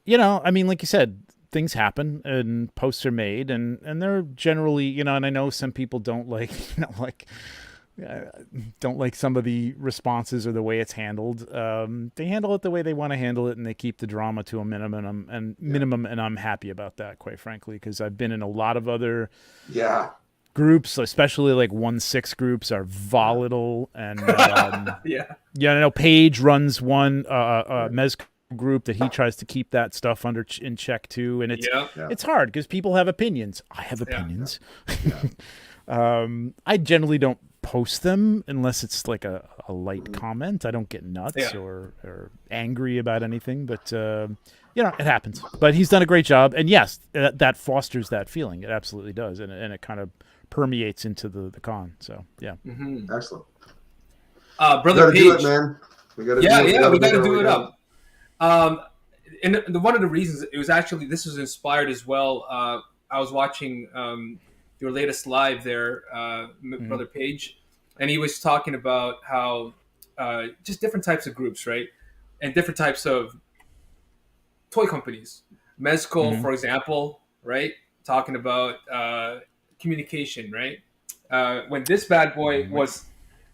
know, I mean, like you said, things happen and posts are made, and they're generally, you know, and I know some people don't like, you know, like. Don't like some of the responses or the way it's handled. They handle it the way they want to handle it, and they keep the drama to a minimum. And I'm happy about that, quite frankly, because I've been in a lot of other groups, especially like 1-6 groups, are volatile. And I know Paige runs one Mez group that he tries to keep that stuff in check too, and it's hard because people have opinions. I have opinions. I generally don't post them unless it's like a light comment. I don't get nuts or angry about anything, but you know, it happens. But he's done a great job, and yes, that fosters that feeling. It absolutely does, and it kind of permeates into the con. So Excellent. Brother Page, do it, man. We gotta we gotta do it up. And one of the reasons it was actually, this was inspired as well. I was watching your latest live there, Brother Page, and he was talking about how just different types of groups, right, and different types of toy companies. Mezco, for example, right, talking about communication, right? When this bad boy was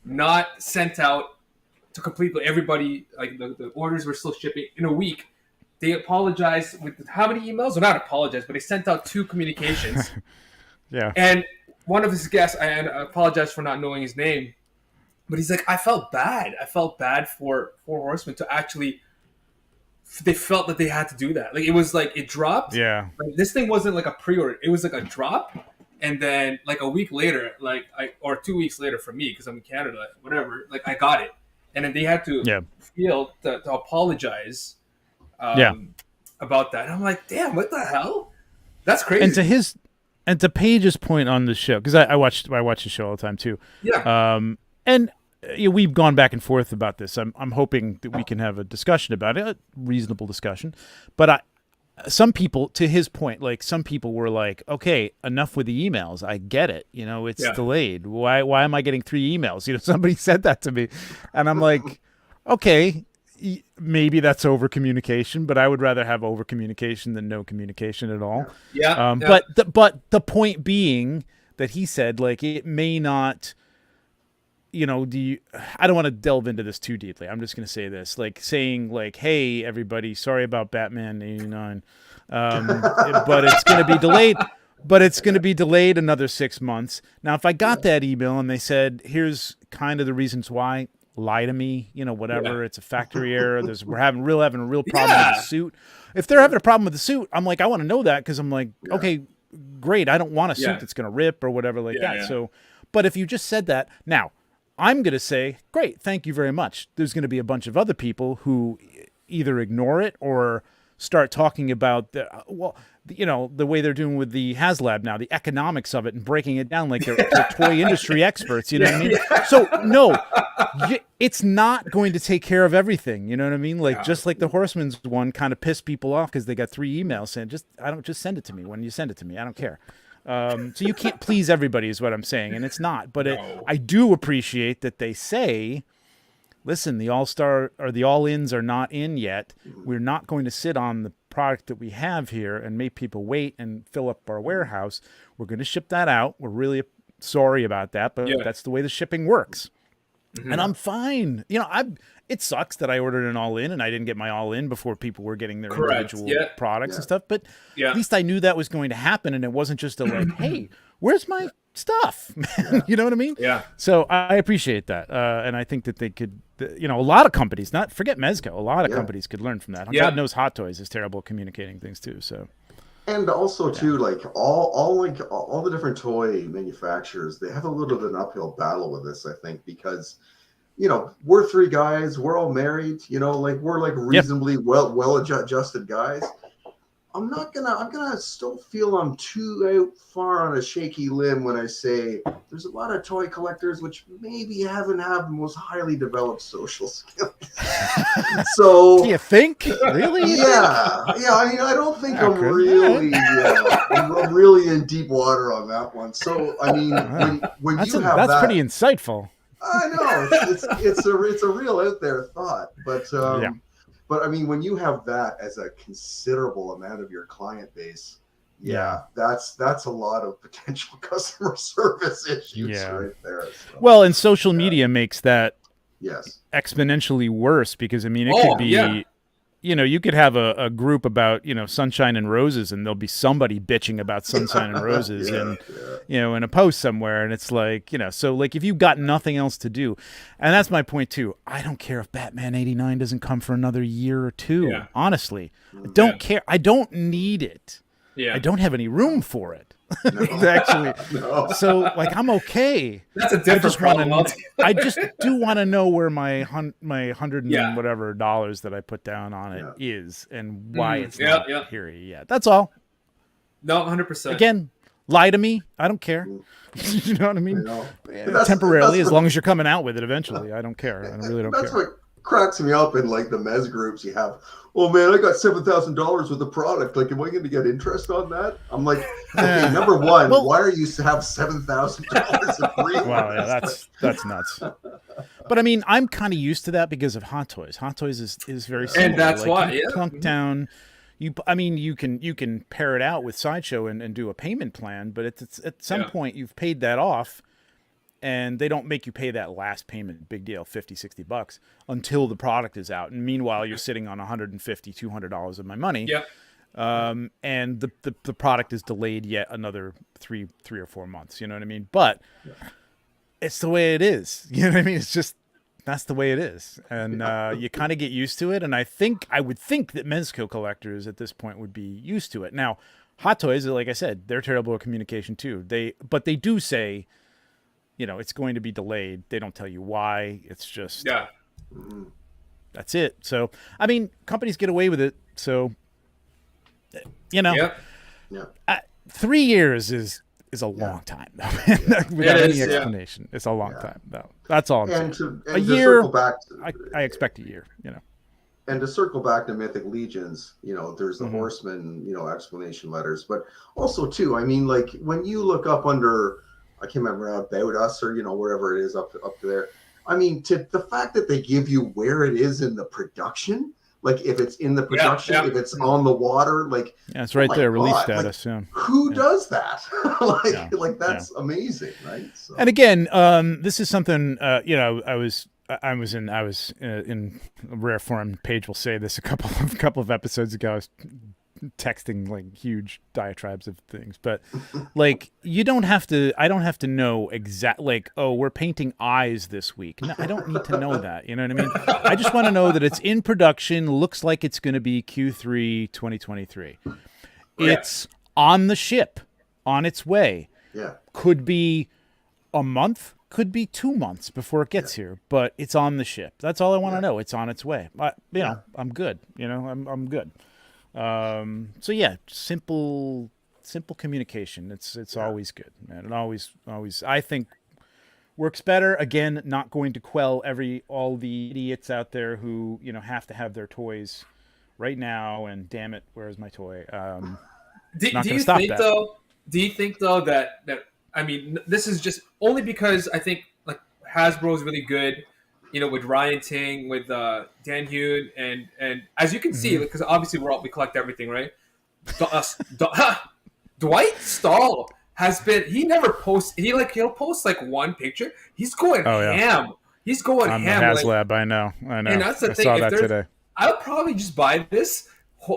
not sent out to completely everybody, like the orders were still shipping in a week. They apologized with how many emails? Or not apologized, but they sent out 2 communications. And one of his guests, and I apologize for not knowing his name, but he's like, I felt bad. I felt bad for Four Horsemen to actually, they felt that they had to do that. Like, it was like, it dropped. Like, this thing wasn't like a pre-order. It was like a drop. And then like a week later, or 2 weeks later for me, because I'm in Canada, whatever, like I got it. And then they had to to apologize about that. And I'm like, damn, what the hell? That's crazy. And to Paige's point on the show, because I watch the show all the time too. Yeah. And we've gone back and forth about this. I'm hoping that we can have a discussion about it, a reasonable discussion. But some people, to his point, like some people were like, okay, enough with the emails. I get it. It's delayed. Why am I getting 3 emails? Somebody said that to me, and I'm like, okay, maybe that's over communication, but I would rather have over communication than no communication at all. Yeah. But the point being that he said, like, it may not, I don't want to delve into this too deeply. I'm just going to say this, like saying like, hey, everybody, sorry about Batman 89. But it's going to be delayed. But it's going to be delayed another 6 months. Now, if I got that email and they said, here's kind of the reasons why, lie to me, whatever. It's a factory error. We're having a real problem with the suit. If they're having a problem with the suit, I'm like, I want to know that, because I'm like, okay, great. I don't want a suit that's going to rip or whatever like that. So, but if you just said that, now I'm going to say, great, thank you very much. There's going to be a bunch of other people who either ignore it or start talking about the way they're doing with the HasLab now, the economics of it, and breaking it down like they're toy industry experts. You know what I mean? So no, it's not going to take care of everything. You know what I mean? Like just like the Horsemen's one kind of pissed people off because they got 3 emails saying, just send it to me when you send it to me. I don't care. So you can't please everybody is what I'm saying. And it's not, but I do appreciate that they say, listen, the All-Star or the All-Ins are not in yet. We're not going to sit on the product that we have here and make people wait and fill up our warehouse. We're going to ship that out. We're really sorry about that, but that's the way the shipping works. And I'm fine. It sucks that I ordered an All-In and I didn't get my All-In before people were getting their individual products and stuff. But at least I knew that was going to happen, and it wasn't just a like, hey, where's my stuff? You know what I mean? Yeah. So I appreciate that. And I think that they could, a lot of companies, forget Mezco, a lot of companies could learn from that. God knows Hot Toys is terrible at communicating things too. So. And also too, like all the different toy manufacturers, they have a little bit of an uphill battle with this, I think, because we're 3 guys, we're all married, we're like reasonably well adjusted guys. I'm gonna still feel I'm too out far on a shaky limb when I say there's a lot of toy collectors which maybe haven't had the most highly developed social skills. So do you think? Really? Yeah. I mean, I don't think I'm really I'm really in deep water on that one. So I mean, when that's pretty insightful. I know it's a real out there thought, but But I mean, when you have that as a considerable amount of your client base, that's a lot of potential customer service issues right there. So, well, and social media makes that exponentially worse, because I mean, it could be, you could have a group about, sunshine and roses, and there'll be somebody bitching about sunshine and roses in a post somewhere. And it's like, so like if you've got nothing else to do, and that's my point too. I don't care if Batman 89 doesn't come for another year or 2. Yeah. Honestly, I don't care. I don't need it. Yeah. I don't have any room for it. No. Actually. No. So like, I'm okay. That's a different problem. I just do want to know where my $100 and whatever dollars that I put down on it is, and why it's not here yet. That's all. No, 100%. Again, lie to me. I don't care. You know what I mean? Temporarily, as long as you're coming out with it eventually. I don't care. I really don't care. That's what cracks me up in like the Mez groups you have. Oh man, I got $7,000 with the product. Like, am I going to get interest on that? I'm like, okay, number one, why are you have $7,000 in free? Wow, yeah, that's nuts. But I mean, I'm kind of used to that because of Hot Toys. Hot Toys is very similar. And that's why, plunk down. You can pair it out with Sideshow and do a payment plan, but at some point you've paid that off. And they don't make you pay that last payment, big deal, $50, $60 until the product is out. And meanwhile, you're sitting on $150, $200 of my money. Yep. And the product is delayed yet another three or 4 months. You know what I mean? But it's the way it is. You know what I mean? It's just, that's the way it is. And you kind of get used to it. And I would think that Mezco collectors at this point would be used to it. Now, Hot Toys, like I said, they're terrible at communication too. But they do say, it's going to be delayed. They don't tell you why. It's just, that's it. So, I mean, companies get away with it. So you know, Yeah. 3 years is a long time without any explanation. It's a long time. No, that's all I'm saying. A year. Circle back I expect a year. You know. And to circle back to Mythic Legions, you know, there's the Horsemen, you know, explanation letters, but also too, I mean, like when you look up under, I can't remember About Us or, you know, wherever it is up to there. I mean, to the fact that they give you where it is in the production, like if it's in the production, if it's on the water, like it's right there, release status. Like, who does that? like that's amazing, right? So. And again, this is something you know, I was in rare form. Paige will say this a couple of episodes ago. I was texting like huge diatribes of things, but like I don't have to know like, oh, we're painting eyes this week. No, I don't need to know that. You know what I mean? I just want to know that it's in production. Looks like it's going to be Q3 2023. It's on the ship, on its way. Yeah, could be a month. Could be 2 months before it gets here, but it's on the ship. That's all I want to know. It's on its way. You know, I'm good. You know, I'm good. So yeah, simple communication. It's always good, man. It always I think works better. Again, not going to quell all the idiots out there who, you know, have to have their toys right now. And damn it, where's my toy? Do you think though that I mean, this is just only because I think like Hasbro is really good, you know, with Ryan Ting, with Dan Hune, and as you can see, because obviously we collect everything, right? Dwight Stahl has been. He never posts. He'll post like one picture. He's going ham. He's going on ham. On the HasLab, I know. And that's the thing. I saw that today. I'll probably just buy this.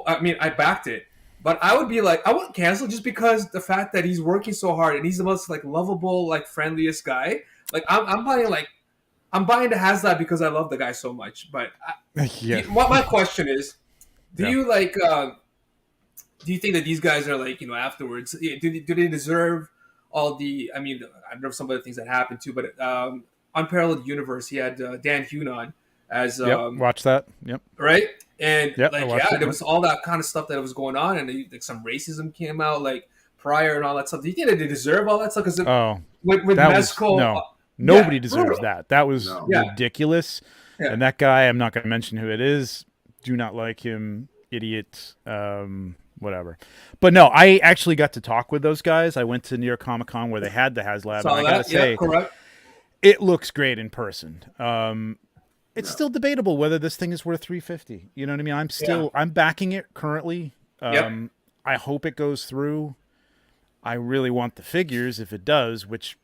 I mean, I backed it. But I would be like, I wouldn't cancel just because the fact that he's working so hard and he's the most like lovable, like friendliest guy. Like I'm buying the HasLab because I love the guy so much. But my question is, do you like? Do you think that these guys are like, you know, afterwards? Do they deserve all the? I mean, I know some of the things that happened too, but Unparalleled Universe, he had Dan Hune on as watch that. Yep. Right. And there was all that kind of stuff that was going on, and like some racism came out like prior and all that stuff. Do you think that they deserve all that stuff? Because with Mezco, nobody deserves that. That was ridiculous. Yeah. And that guy, I'm not going to mention who it is. Do not like him, idiot. Whatever. But no, I actually got to talk with those guys. I went to New York Comic Con where they had the HasLab. And I got to say, it looks great in person. It's still debatable whether this thing is worth $350. You know what I mean? I'm backing it currently. I hope it goes through. I really want the figures if it does, which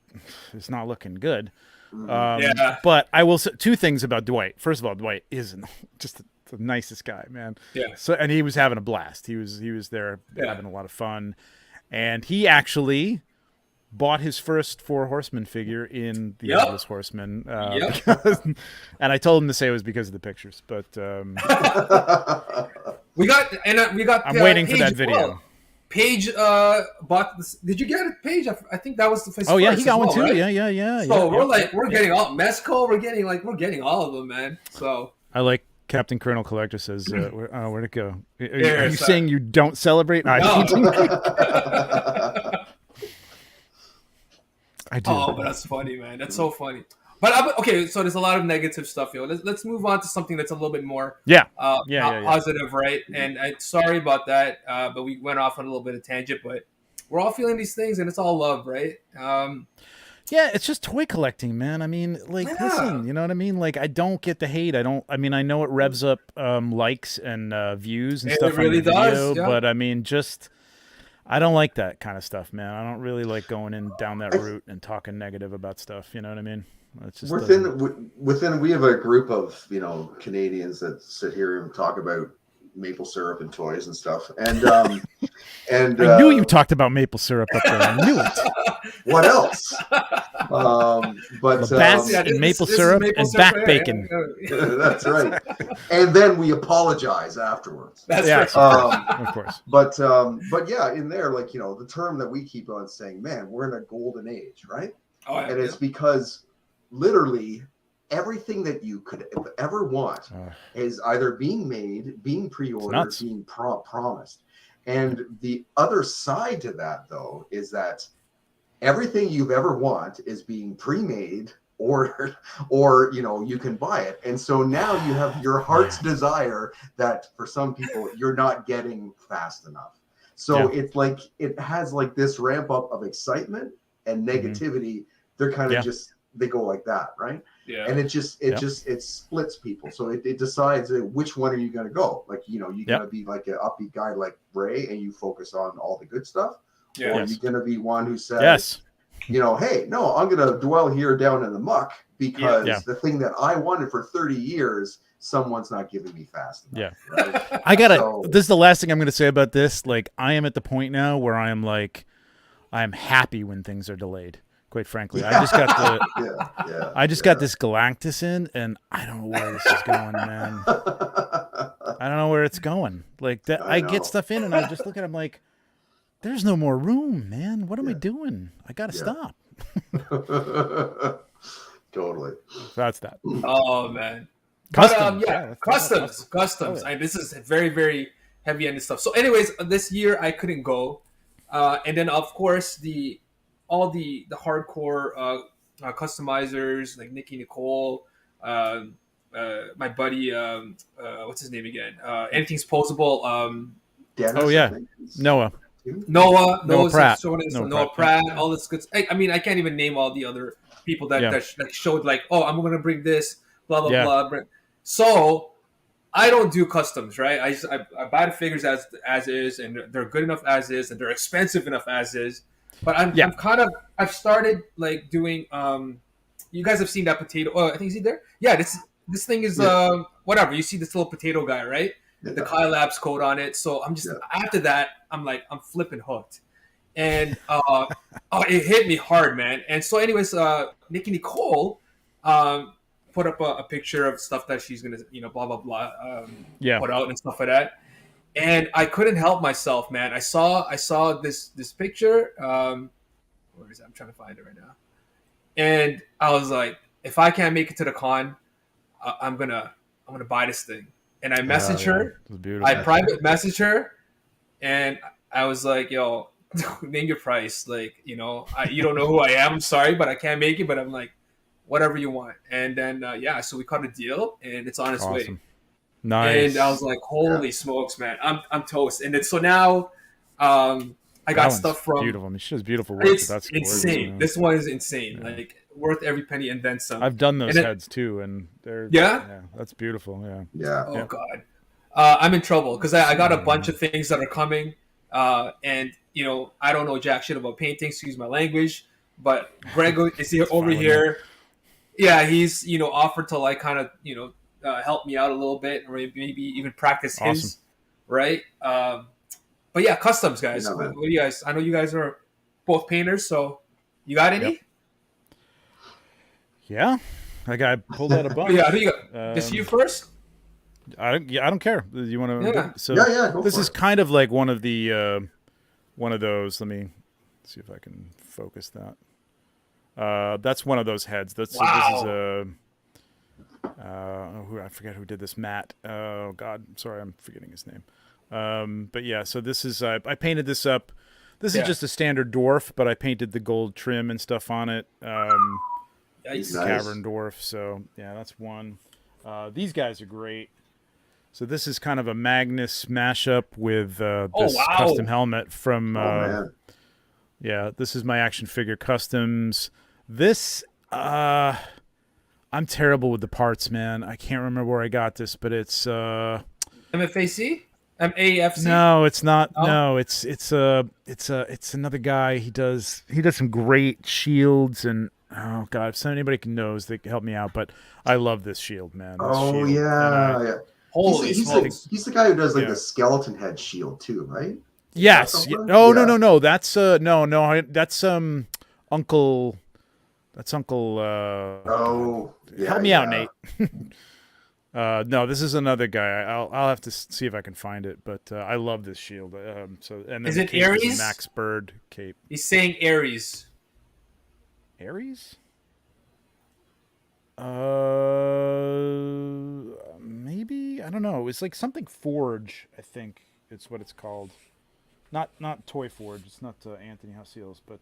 is not looking good. But I will say 2 things about Dwight. First of all, Dwight is just the nicest guy, man. Yeah. So, and he was having a blast. He was there having a lot of fun, and he actually bought his first Four Horsemen figure in the Endless Horsemen. And I told him to say it was because of the pictures, but we got. I'm waiting for that video. Well. Paige bought this. Did you get it, Paige? I think that was the first. Oh yeah, he got one too. Right? Yeah. So we're getting all Mezco. We're getting all of them, man. So I like Captain Colonel Collector says, where'd it go? Are you saying you don't celebrate? No. I do. Oh, but that's funny, man. That's so funny. But okay, so there's a lot of negative stuff here. Let's move on to something that's a little bit more positive, right? And sorry about that, but we went off on a little bit of tangent. But we're all feeling these things, and it's all love, right? It's just toy collecting, man. I mean, listen, you know what I mean? Like, I don't get the hate. I know it revs up likes and views and stuff really on the video, does, but I mean, I don't like that kind of stuff, man. I don't really like going down that route and talking negative about stuff. You know what I mean? It's just within we have a group of, you know, Canadians that sit here and talk about maple syrup and toys and stuff. And I knew you talked about maple syrup up there. I knew it. What else? But maple syrup and back bacon. That's right. And then we apologize afterwards. That's right. Of course. But yeah, in there, like, you know, the term that we keep on saying, man, we're in a golden age, right? Oh, yeah, and it's because literally everything that you could ever want is either being made, being pre-ordered, being promised. And the other side to that, though, is that everything you've ever want is being pre-made or you can buy it. And so now you have your heart's desire that for some people you're not getting fast enough. So it's like it has like this ramp up of excitement and negativity. They're kind of just they go like that, right? Yeah. And it splits people. So it decides which one are you going to go? Like, you're going to be like an upbeat guy like Ray and you focus on all the good stuff. Yeah. Or are you going to be one who says, hey, no, I'm going to dwell here down in the muck because the thing that I wanted for 30 years, someone's not giving me fast enough. Yeah. Right? This is the last thing I'm going to say about this. Like, I am at the point now where I am like, I am happy when things are delayed. Quite frankly, I just got got this Galactus in, and I don't know where this is going, man. I don't know where it's going. Like that, I get stuff in, and I just look at it, I'm like, there's no more room, man. What am I doing? I gotta stop. Totally. That's that. Oh man. Customs. Customs. This is very, very heavy-ended stuff. So, anyways, this year I couldn't go, and then of course all the hardcore customizers like Nikki Nicole, my buddy, what's his name again? Anything's Posable. Noah Pratt. Noah Pratt. All this good. I mean, I can't even name all the other people that showed like, oh, I'm going to bring this, blah blah blah. So I don't do customs, right? I buy the figures as is, and they're good enough as is, and they're expensive enough as is. But I've started like doing. You guys have seen that potato? Oh, I think is he there? Yeah, this thing is whatever. You see this little potato guy, right? Yeah. The Kai Labs code on it. So I'm just after that, I'm flipping hooked, and it hit me hard, man. And so, anyways, Nikki Nicole put up a picture of stuff that she's gonna, blah blah blah, put out and stuff like that. And I couldn't help myself, man. I saw this picture. Where is it? I'm trying to find it right now. And I was like, if I can't make it to the con, I'm gonna buy this thing. And I messaged her. I private messaged her, and I was like, yo, name your price. Like, you don't know who I am. I'm sorry, but I can't make it. But I'm like, whatever you want. And then so we cut a deal, and it's on its way. Nice. And I was like, holy smokes, man, I'm toast. And then so now I got stuff from beautiful. I mean, she has beautiful work. That's insane. Gorgeous, this one is insane. Yeah. Like worth every penny and then some. I've done those heads too, and they're that's beautiful. Yeah. Oh God, I'm in trouble because I got a bunch of things that are coming, and I don't know jack shit about painting. Excuse my language, but Greg is here over here. Yeah, he's offered to like kind of help me out a little bit, or maybe even practice his, right? But yeah, customs, guys. What do you guys? I know you guys are both painters, so you got any? Yeah, that guy pulled out a bunch. Who you got? Just you first. I don't care. You want to? Yeah. So this is kind of like one of the one of those. Let me see if I can focus that. That's one of those heads. This is a. I forget who did this. Matt. Oh God, sorry, I'm forgetting his name. But yeah, so this is I painted this up. This is just a standard dwarf, but I painted the gold trim and stuff on it. It's a cavern dwarf. So yeah, that's one. These guys are great. So this is kind of a Magnus mashup with this custom helmet from. This is my action figure customs. This I'm terrible with the parts, man. I can't remember where I got this, but it's MFAC? MAFC? No, it's not. Oh. No, it's another guy. He does some great shields, and oh God, if anybody knows, they can help me out. But I love this shield, man. Shield. Yeah. Holy he's the guy who does like the skeleton head shield too, right? Yes. No. That's no. That's Uncle. That's Uncle. Help me out, Nate. No, this is another guy. I'll have to see if I can find it, but I love this shield. And then is it Ares? Max Bird cape. He's saying Ares. Ares? Maybe, I don't know. It's like something Forge. I think it's what it's called. Not Toy Forge. It's not Anthony Houseals, but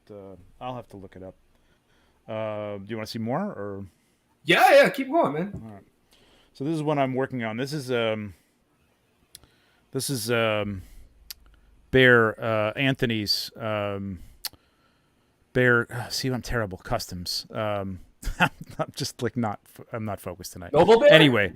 I'll have to look it up. Do you want to see more or? Yeah, keep going, man. All right. So this is what I'm working on. This is Bear Anthony's Bear. See, I'm terrible. Customs. I'm just like I'm not focused tonight. Noble Bear. Anyway,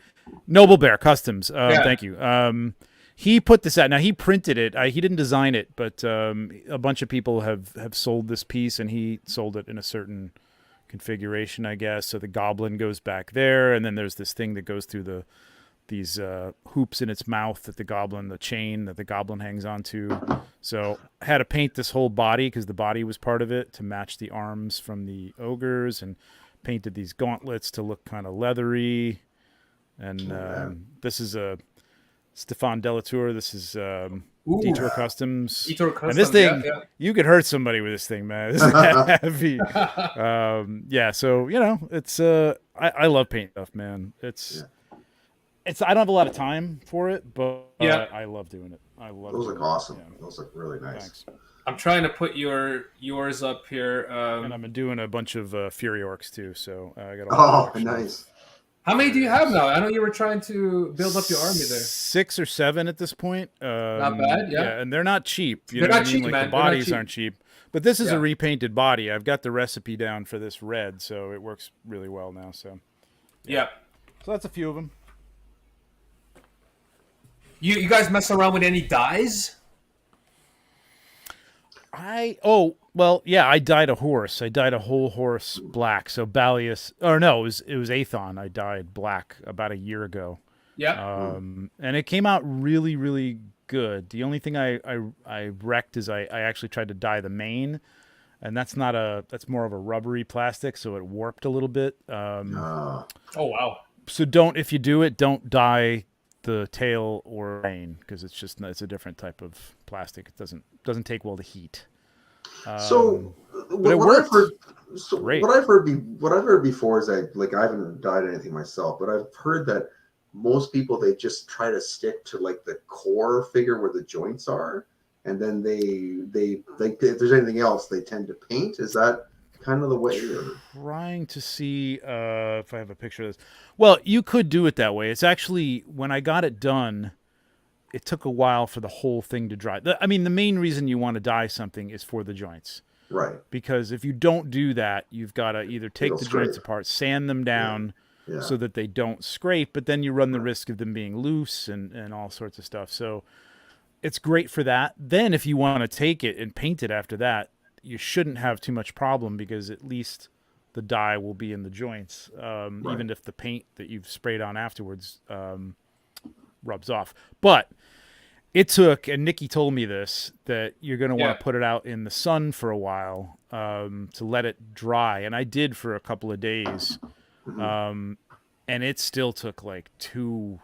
Noble Bear Customs. Thank you. He put this out. Now he printed it. He didn't design it, but a bunch of people have sold this piece, and he sold it in a certain configuration, I guess. So the goblin goes back there, and then there's this thing that goes through these hoops in its mouth the chain that the goblin hangs onto. So I had to paint this whole body because the body was part of it to match the arms from the ogres, and painted these gauntlets to look kind of leathery. And this is a Stefan Delatour. This is Detour Customs. Detour Customs. And this thing, you could hurt somebody with this thing, man. This is heavy. So it's I love paint stuff, man. It's I don't have a lot of time for it, but I love doing it. I love those it. look awesome. Yeah. Those look really nice. Thanks. I'm trying to put yours up here. And I'm doing a bunch of Fury Orcs too, so I got all nice. How many do you have now? I know you were trying to build up your army there. 6 or 7 at this point. Not bad, yeah. And they're not cheap. They're not cheap, like, man. The bodies aren't cheap. But this is a repainted body. I've got the recipe down for this red, so it works really well now. So yeah. So that's a few of them. You guys mess around with any dyes? I dyed a horse. I dyed a whole horse black. So Balius, it was Aethon. I dyed black about a year ago. Yeah. And it came out really, really good. The only thing I wrecked is I actually tried to dye the mane, and that's more of a rubbery plastic, so it warped a little bit. Oh wow. So if you do it, don't dye the tail or mane, because it's a different type of plastic. It doesn't take well to heat. What I've heard before is I haven't dyed anything myself, but I've heard that most people, they just try to stick to like the core figure where the joints are, and then they if there's anything else they tend to paint. Is that kind of the way? Trying to see if I have a picture of this. Well, you could do it that way. It's actually, when I got it done, it took a while for the whole thing to dry. The main reason you want to dye something is for the joints. Right. Because if you don't do that, you've got to either take the joints apart, sand them down so that they don't scrape, but then you run the risk of them being loose and all sorts of stuff. So it's great for that. Then if you want to take it and paint it after that, you shouldn't have too much problem, because at least the dye will be in the joints, even if the paint that you've sprayed on afterwards rubs off. But it took, and Nikki told me this, that you're going to want to put it out in the sun for a while to let it dry. And I did for a couple of days. And it still took like two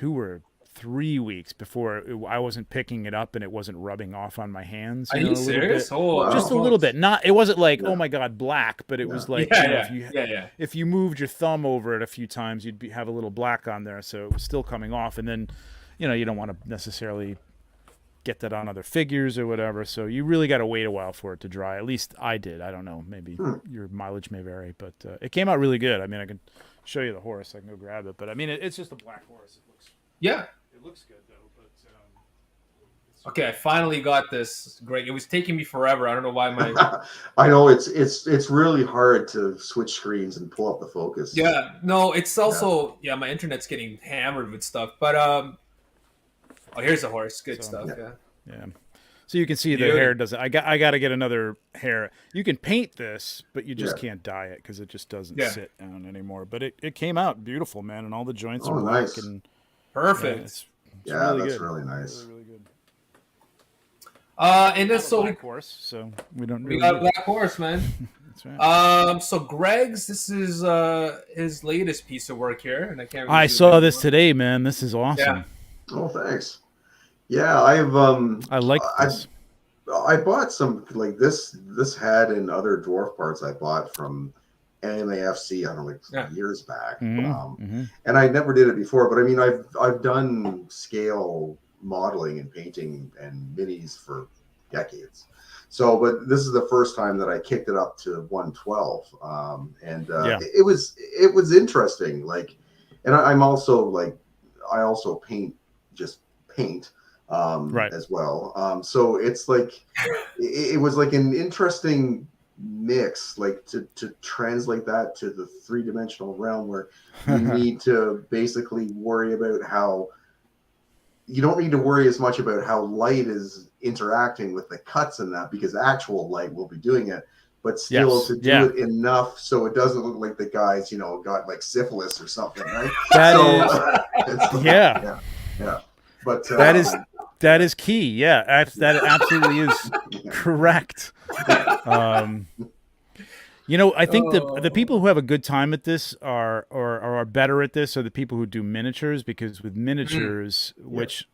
or 3 weeks before I wasn't picking it up and it wasn't rubbing off on my hands. Are you serious? Just a little bit. It wasn't like, oh my God, black, but it was like, if you moved your thumb over it a few times, you'd have a little black on there. So it was still coming off. And then, you don't want to necessarily get that on other figures or whatever. So you really got to wait a while for it to dry. At least I did. I don't know. Maybe your mileage may vary, but it came out really good. I mean, I can show you the horse. I can go grab it. But I mean, it's just a black horse. It looks It looks good though, but okay, I finally got this. Great. It was taking me forever. I don't know why my. I know it's really hard to switch screens and pull up the focus. Yeah, no, it's also my internet's getting hammered with stuff. But here's a horse. Good stuff. Yeah. So you can see the hair doesn't. I got to get another hair. You can paint this, but you just can't dye it because it just doesn't sit down anymore. But it came out beautiful, man, and all the joints are black nice. And perfect. It's really that's good. Really nice. Really good. And then black horse, so we got a black horse, man. That's right. So Greg's, this is his latest piece of work here, and I saw this today, man. This is awesome. Yeah. Oh, thanks. Yeah, I like this. I bought some like this hat and other dwarf parts I bought from NMAFC, I don't know, years back. And I never did it before, but I mean, I've done scale modeling and painting and minis for decades. So, but this is the first time that I kicked it up to 112, and it was interesting. Like, and I'm also like, I also paint as well. So it's like it was like an interesting mix, like to translate that to the 3-dimensional realm where you need to basically worry about how you don't need to worry as much about how light is interacting with the cuts in that, because actual light will be doing it, but still to do it enough so it doesn't look like the guy's, you know, got like syphilis or something, right? Yeah. But that is key. Yeah, that absolutely is correct. You know, I think the people who have a good time at this are better at this are the people who do miniatures, because with miniatures, which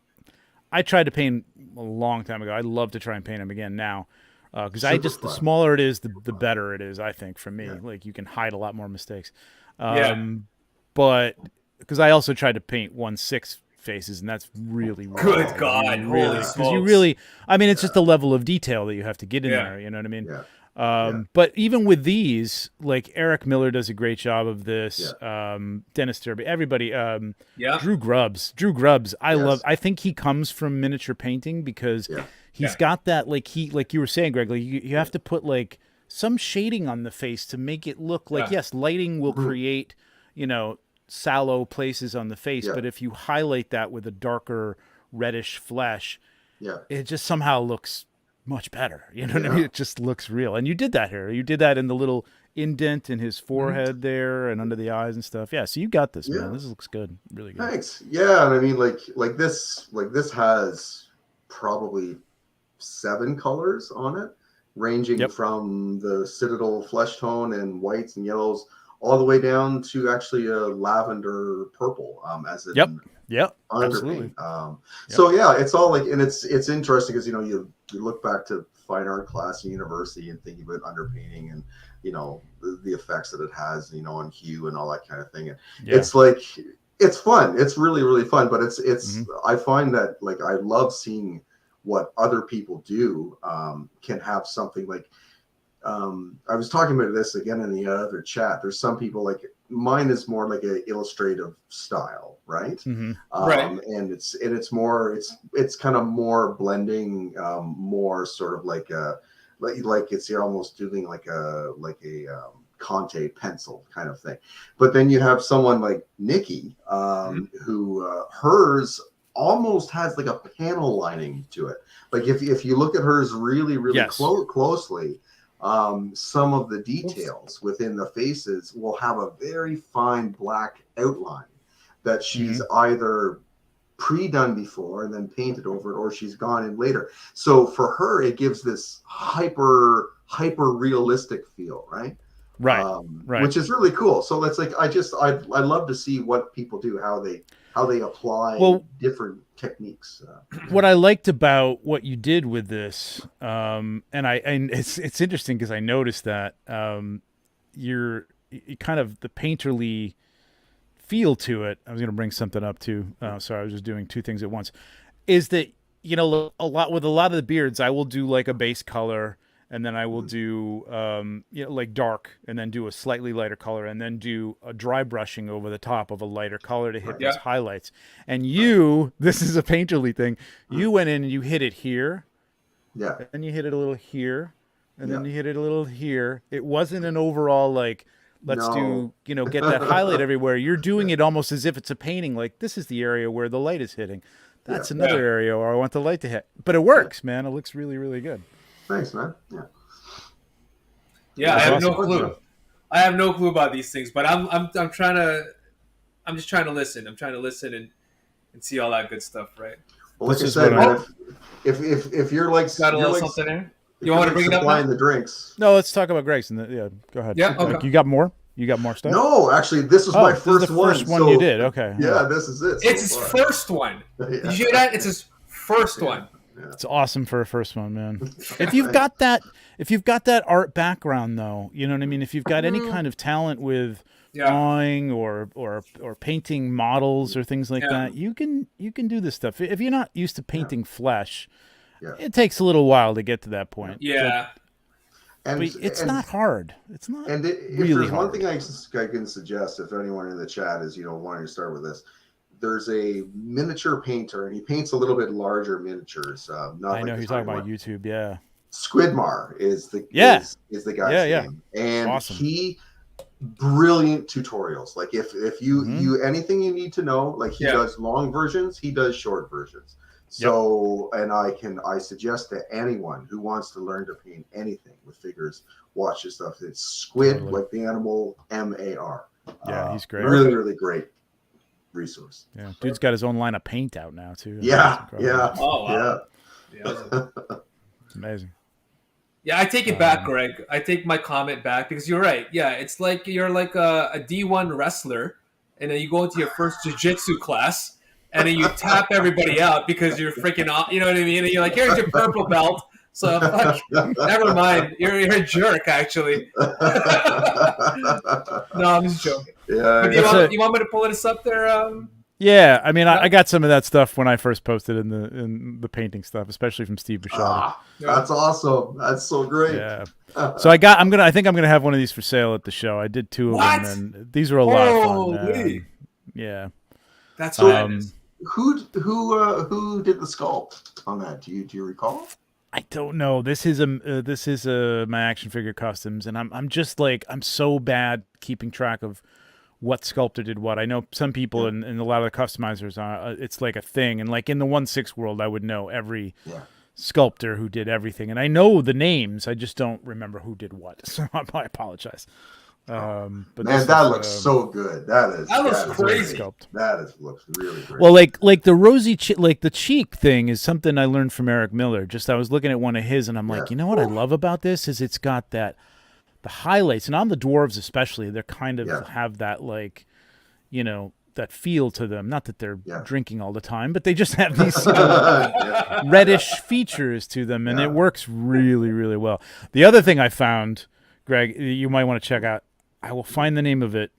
I tried to paint a long time ago, I love to try and paint them again now, because the smaller it is, the better it is, I think, for me. Like, you can hide a lot more mistakes. But because I also tried to paint 1/6 faces, and that's really good God, really, because you really, I mean, it's just the level of detail that you have to get in there. You know what I mean? But even with these, like, Eric Miller does a great job of this. Dennis Derby, everybody. Drew Grubbs. I think he comes from miniature painting, because he's got that, like you were saying, Greg. Like, you have to put like some shading on the face to make it look like lighting will create, you know, sallow places on the face, but if you highlight that with a darker reddish flesh, it just somehow looks much better. You know what I mean? It just looks real. And you did that here. You did that in the little indent in his forehead there and under the eyes and stuff. Yeah, so you got this, man. This looks good. Really good. Thanks. Yeah, and I mean, like this has probably 7 colors on it, ranging from the Citadel flesh tone and whites and yellows all the way down to actually a lavender purple, as it absolutely. So it's all like, and it's interesting because, you know, you look back to fine art class in university and thinking about underpainting and, you know, the effects that it has, you know, on hue and all that kind of thing. And it's like, it's fun. It's really, really fun. But it's I find that, like, I love seeing what other people do, can have something like, I was talking about this again in the other chat. There's some people, like, mine is more like an illustrative style, right? Right. And it's more, it's kind of more blending, more sort of like it's, you're almost doing like a Conte pencil kind of thing. But then you have someone like Nikki, who hers almost has like a panel lining to it. Like, if you look at hers really, really closely, some of the details within the faces will have a very fine black outline that she's either pre-done before and then painted over it, or she's gone in later. So for her, it gives this hyper realistic feel, right? Right. Which is really cool. So it's like, I love to see what people do, how they apply different techniques. What I liked about what you did with this, and it's interesting because I noticed that you kind of the painterly feel to it. I was going to bring something up too. Sorry, I was just doing 2 things at once. Is that, you know, a lot of the beards, I will do like a base color, and then I will do you know, like dark, and then do a slightly lighter color, and then do a dry brushing over the top of a lighter color to hit those highlights. And this is a painterly thing. You went in and you hit it here, and you hit it a little here, and then you hit it a little here. It wasn't an overall like, let's do, you know, get that highlight everywhere. You're doing it almost as if it's a painting. Like, this is the area where the light is hitting. That's another area where I want the light to hit. But it works, man. It looks really, really good. Thanks, man. I have no clue. I have no clue about these things, but I'm just trying to listen. I'm trying to listen and see all that good stuff, right? Well, like I said, man, if you're like, got a little something there. You want to bring it up now? The drinks. No, let's talk about Greg's. Go ahead. Yeah, okay. Like, you got more? You got more stuff? No, actually, this was my first one. First one you did. Okay. Yeah, this is it. It's his first one. Did you hear that? It's his first one. Yeah. It's awesome for a first one, man. If you've got that art background, though, you know what I mean? If you've got any kind of talent with drawing or painting models or things like that, you can do this stuff. If you're not used to painting flesh, it takes a little while to get to that point. Yeah. But it's not hard. It's not if really there's hard. one thing I can suggest, if anyone in the chat is wanting to start with this, there's a miniature painter, and he paints a little bit larger miniatures. Not I know you're talking about YouTube. Yeah. Squidmar is the is the guy's name, and he brilliant tutorials. Like if you anything you need to know, like he does long versions, he does short versions. So, and I suggest to anyone who wants to learn to paint anything with figures, watch this stuff. It's Squid, like the animal, MAR. Yeah, he's great. Really, really great resource. Yeah, dude's got his own line of paint out now too. Yeah. Oh, wow. It's amazing. Yeah, I take it back, Greg. I take my comment back because you're right. Yeah, it's like you're like a D1 wrestler, and then you go into your first jiu-jitsu class, and then you tap everybody out because you're freaking off. You know what I mean? And you're like, here's your purple belt. So never mind. You're a jerk, actually. No, I'm just joking. Yeah. You want me to pull this up there? Yeah, I mean, I got some of that stuff when I first posted in the painting stuff, especially from Steve Bouchard. That's awesome. That's so great. Yeah. So I think I'm gonna have one of these for sale at the show. I did 2 of them, and these were a lot of fun. Yeah. That's who did the sculpt on that? Do you recall? I don't know. This is my action figure customs, and I'm just like, I'm so bad keeping track of what sculptor did what. I know some people and a lot of the customizers are. It's like a thing, and like in the 1/6 world, I would know every sculptor who did everything, and I know the names. I just don't remember who did what. So I apologize. But man, that looks so good. That looks crazy. Looks really great. Well, like the rosy, like the cheek thing is something I learned from Eric Miller. Just I was looking at one of his, and I'm like, you know what I love about this is it's got the highlights, and on the dwarves especially, they're kind of have that like, that feel to them. Not that they're drinking all the time, but they just have these reddish features to them, and it works really, really well. The other thing I found, Greg, you might want to check out. I will find the name of it.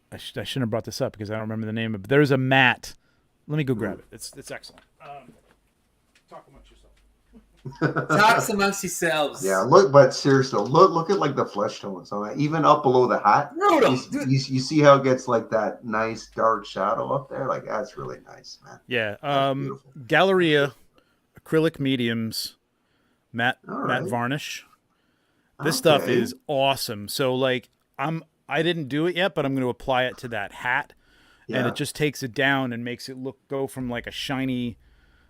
I shouldn't have brought this up because I don't remember the name of it. But there's a mat. Let me go grab it. It's excellent. Talk amongst yourselves. Talks amongst yourselves. Yeah, but seriously, look at like the flesh tones on that. Even up below the hat, you see how it gets like that nice dark shadow up there. Like that's really nice, man. Yeah. Galleria acrylic mediums, matte varnish. This stuff is awesome. So like I didn't do it yet, but I'm going to apply it to that hat, and it just takes it down and makes it go from like a shiny,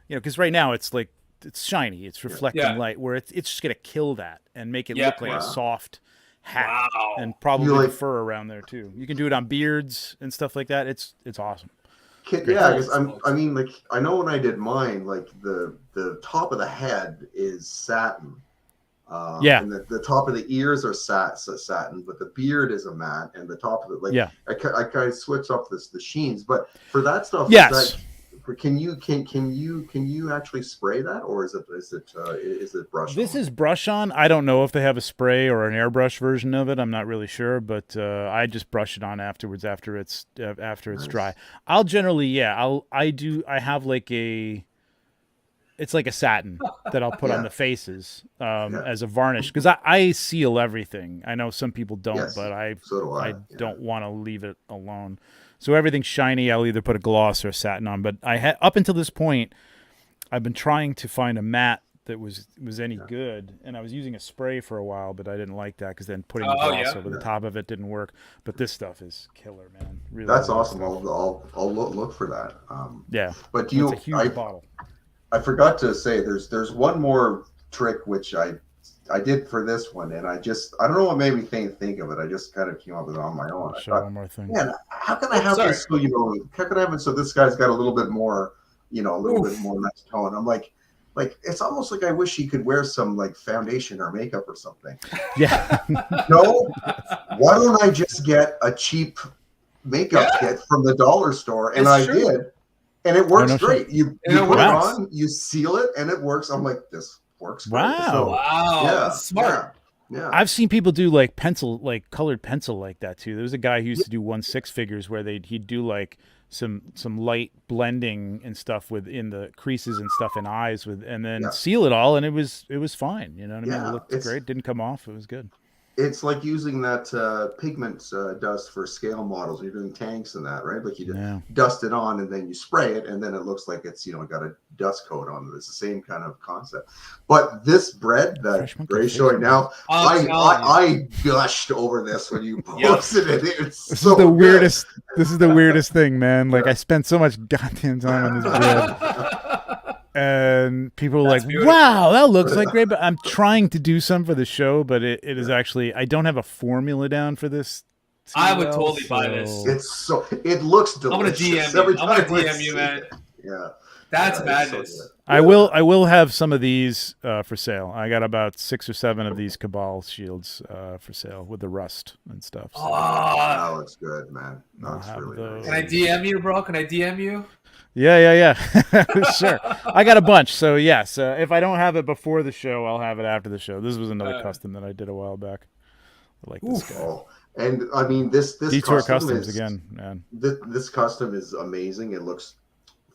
because right now it's like it's shiny, it's reflecting light, where it's just going to kill that and make it look like a soft hat, and probably the fur around there too. You can do it on beards and stuff like that. It's awesome. Because I know when I did mine, like the top of the head is satin. And the top of the ears are satin, but the beard is a matte, and the top of it, I kind of switch up the sheens. But for that stuff, can you actually spray that, or is it brush? This is brush on. I don't know if they have a spray or an airbrush version of it. I'm not really sure, but I just brush it on afterwards after it's dry. I'll generally I have like it's like a satin that I'll put on the faces as a varnish, because I seal everything. I know some people don't, but I don't want to leave it alone. So everything's shiny. I'll either put a gloss or a satin on. But up until this point, I've been trying to find a matte that was any good, and I was using a spray for a while, but I didn't like that because then putting the gloss over the top of it didn't work. But this stuff is killer, man. Really, that's awesome. I'll look for that. But it's a huge bottle. I forgot to say there's one more trick which I did for this one, and I don't know what made me think of it. I just kind of came up with it on my own. One more thing. Man, how can I have this so how can I have it so this guy's got a little bit more, a little bit more nice tone? I'm like it's almost like I wish he could wear some like foundation or makeup or something. Yeah. No, why don't I just get a cheap makeup kit from the dollar store? And I did. And it works great. You put it on, you seal it, and it works. I'm like, this works great. Wow. That's smart. Yeah. I've seen people do like pencil, like colored pencil like that too. There was a guy who used to do 1/6 figures where he'd do like some light blending and stuff within the creases and stuff in eyes and then seal it all, and it was fine. You know what I mean? It looked great. Didn't come off. It was good. It's like using that pigment dust for scale models. You're doing tanks and that, right? Like you dust it on and then you spray it, and then it looks like it's got a dust coat on it. It's the same kind of concept. But this bread that Ray's showing now, I gushed over this when you posted it. This is the weirdest. This is the weirdest thing, man. Like I spent so much goddamn time on this bread. And people are like, beautiful. Wow, that looks like great. But I'm trying to do some for the show, but it is actually, I don't have a formula down for this. I would totally buy this. It looks delicious. I'm gonna DM you, man. Yeah. That's madness. So I will have some of these for sale. I got about 6 or 7 of these Cabal shields for sale with the rust and stuff. So. That looks good, man. That's really nice. Can I DM you, bro? Can I DM you? Yeah. Sure. I got a bunch. So yes, if I don't have it before the show, I'll have it after the show. This was another custom that I did a while back. I like this guy. Oh. And I mean, this Detour customs again, man. This custom is amazing. It looks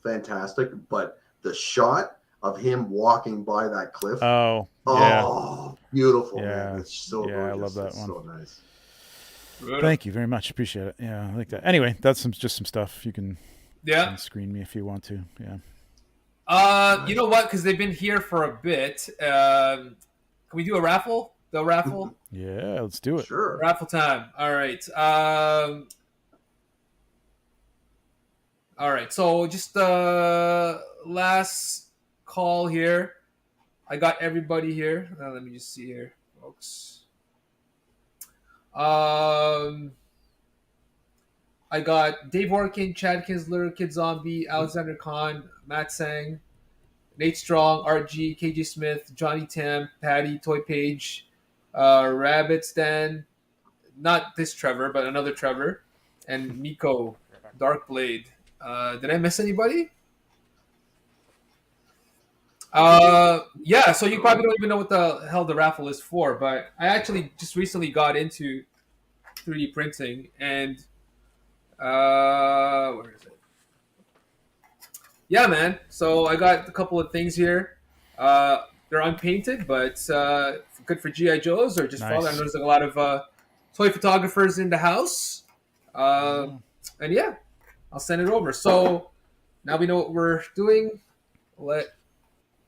fantastic, but the shot of him walking by that cliff. Beautiful, man. It's so gorgeous. I love that one. So nice. Thank you very much. Appreciate it. Yeah, I like that. Anyway, that's just some stuff you can. Yeah. Screen me if you want to. Yeah. You know what? Because they've been here for a bit. Can we do a raffle? The raffle? Yeah, let's do it. Sure. Raffle time. All right. All right. So just last call here. I got everybody here. Let me just see here, folks. I got Dave Orkin, Chad Kinsler, Kid Zombie, Alexander Khan, Matt Sang, Nate Strong, RG, KJ Smith, Johnny Tam, Patty, Toy Page, Rabbit Stan, not this Trevor, but another Trevor, and Miko, Darkblade. Did I miss anybody? Yeah, so you probably don't even know what the hell the raffle is for, but I actually just recently got into 3D printing, and where is it? Yeah, man. So I got a couple of things here. They're unpainted, but good for GI Joes or just nice. I know there's a lot of toy photographers in the house, and yeah, I'll send it over. So now we know what we're doing. Let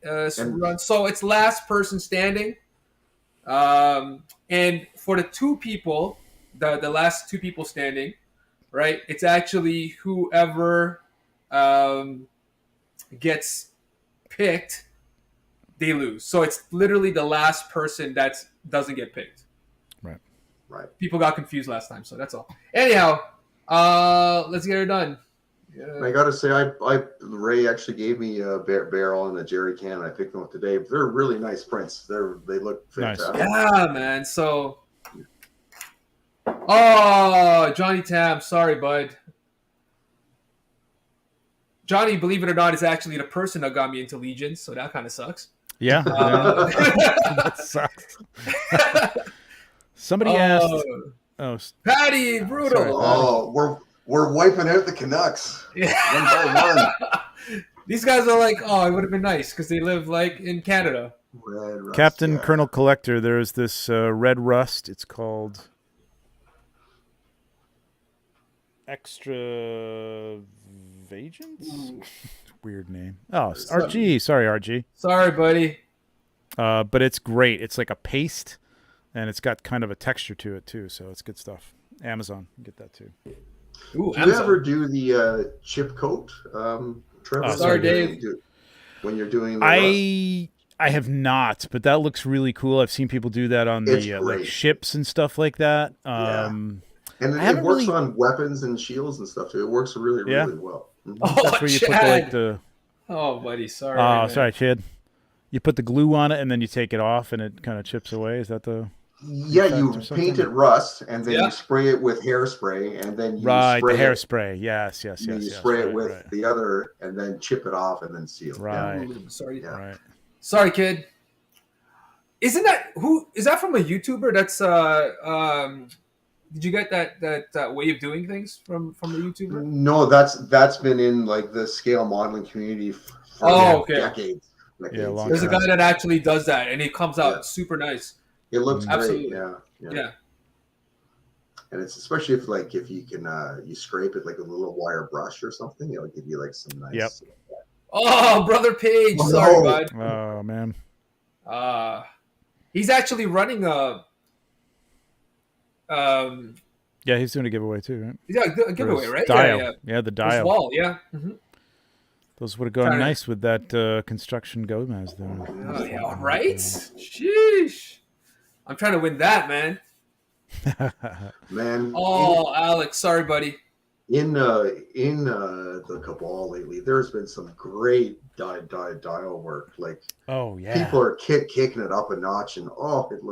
run. So it's last person standing, and for the 2 people, the last 2 people standing. Right, it's actually whoever gets picked, they lose. So it's literally the last person that doesn't get picked. Right. People got confused last time, so that's all. Anyhow, let's get it done. Yeah. I gotta say, Ray actually gave me a barrel and a jerry can. I picked them up today. They're really nice prints. They look fantastic. Nice. Yeah, man. So. Oh, Johnny Tam. Sorry, bud. Johnny, believe it or not, is actually the person that got me into Legions, so that kind of sucks. Yeah. That sucks. Somebody asked. Oh, Patty, brutal. Sorry, we're wiping out the Canucks. One by one. These guys are like, it would have been nice because they live like in Canada. Red Rust, Captain Colonel Collector. There's this red rust. It's called Extra Vagents? Weird name. Oh, RG. Sorry, RG. Sorry, buddy. But it's great. It's like a paste, and it's got kind of a texture to it too. So it's good stuff. Amazon, get that too. Ooh, do you ever do the chip coat, Trevor? Sorry, Dave. When you're doing the I have not, but that looks really cool. I've seen people do that on the like ships and stuff like that. And it works on weapons and shields and stuff too. It works really, really well. Mm-hmm. That's where you Chad. put buddy, sorry. Oh, sorry, Chad. You put the glue on it and then you take it off and it kind of chips away. Is that the? Yeah, you paint it rust and then you spray it with hairspray and then you spray the hairspray. Yes. You spray it with the other and then chip it off and then seal. Right. Sorry. Right. Sorry, kid. Isn't that who is that from a YouTuber? That's did you get that way of doing things from a YouTuber? No, that's been in like the scale modeling community for Okay. decades. There's a guy that actually does that, and it comes out super nice. It looks absolutely great. Yeah. And it's especially if you can you scrape it like a little wire brush or something, it'll give you like some nice. Yep. Oh, brother Page, sorry, bud. Oh man. He's actually running a. Yeah, he's doing a giveaway too, right? He's got a giveaway, right? Dial. Yeah, the dial. Wall, yeah. Mm-hmm. Those would have gone nice with that construction Gomez though. Oh, yeah, right? Sheesh. I'm trying to win that, man. Man. Oh, Alex, sorry, buddy. In the Cabal lately, there's been some great dial work. Like, oh yeah, people are kicking it up a notch, and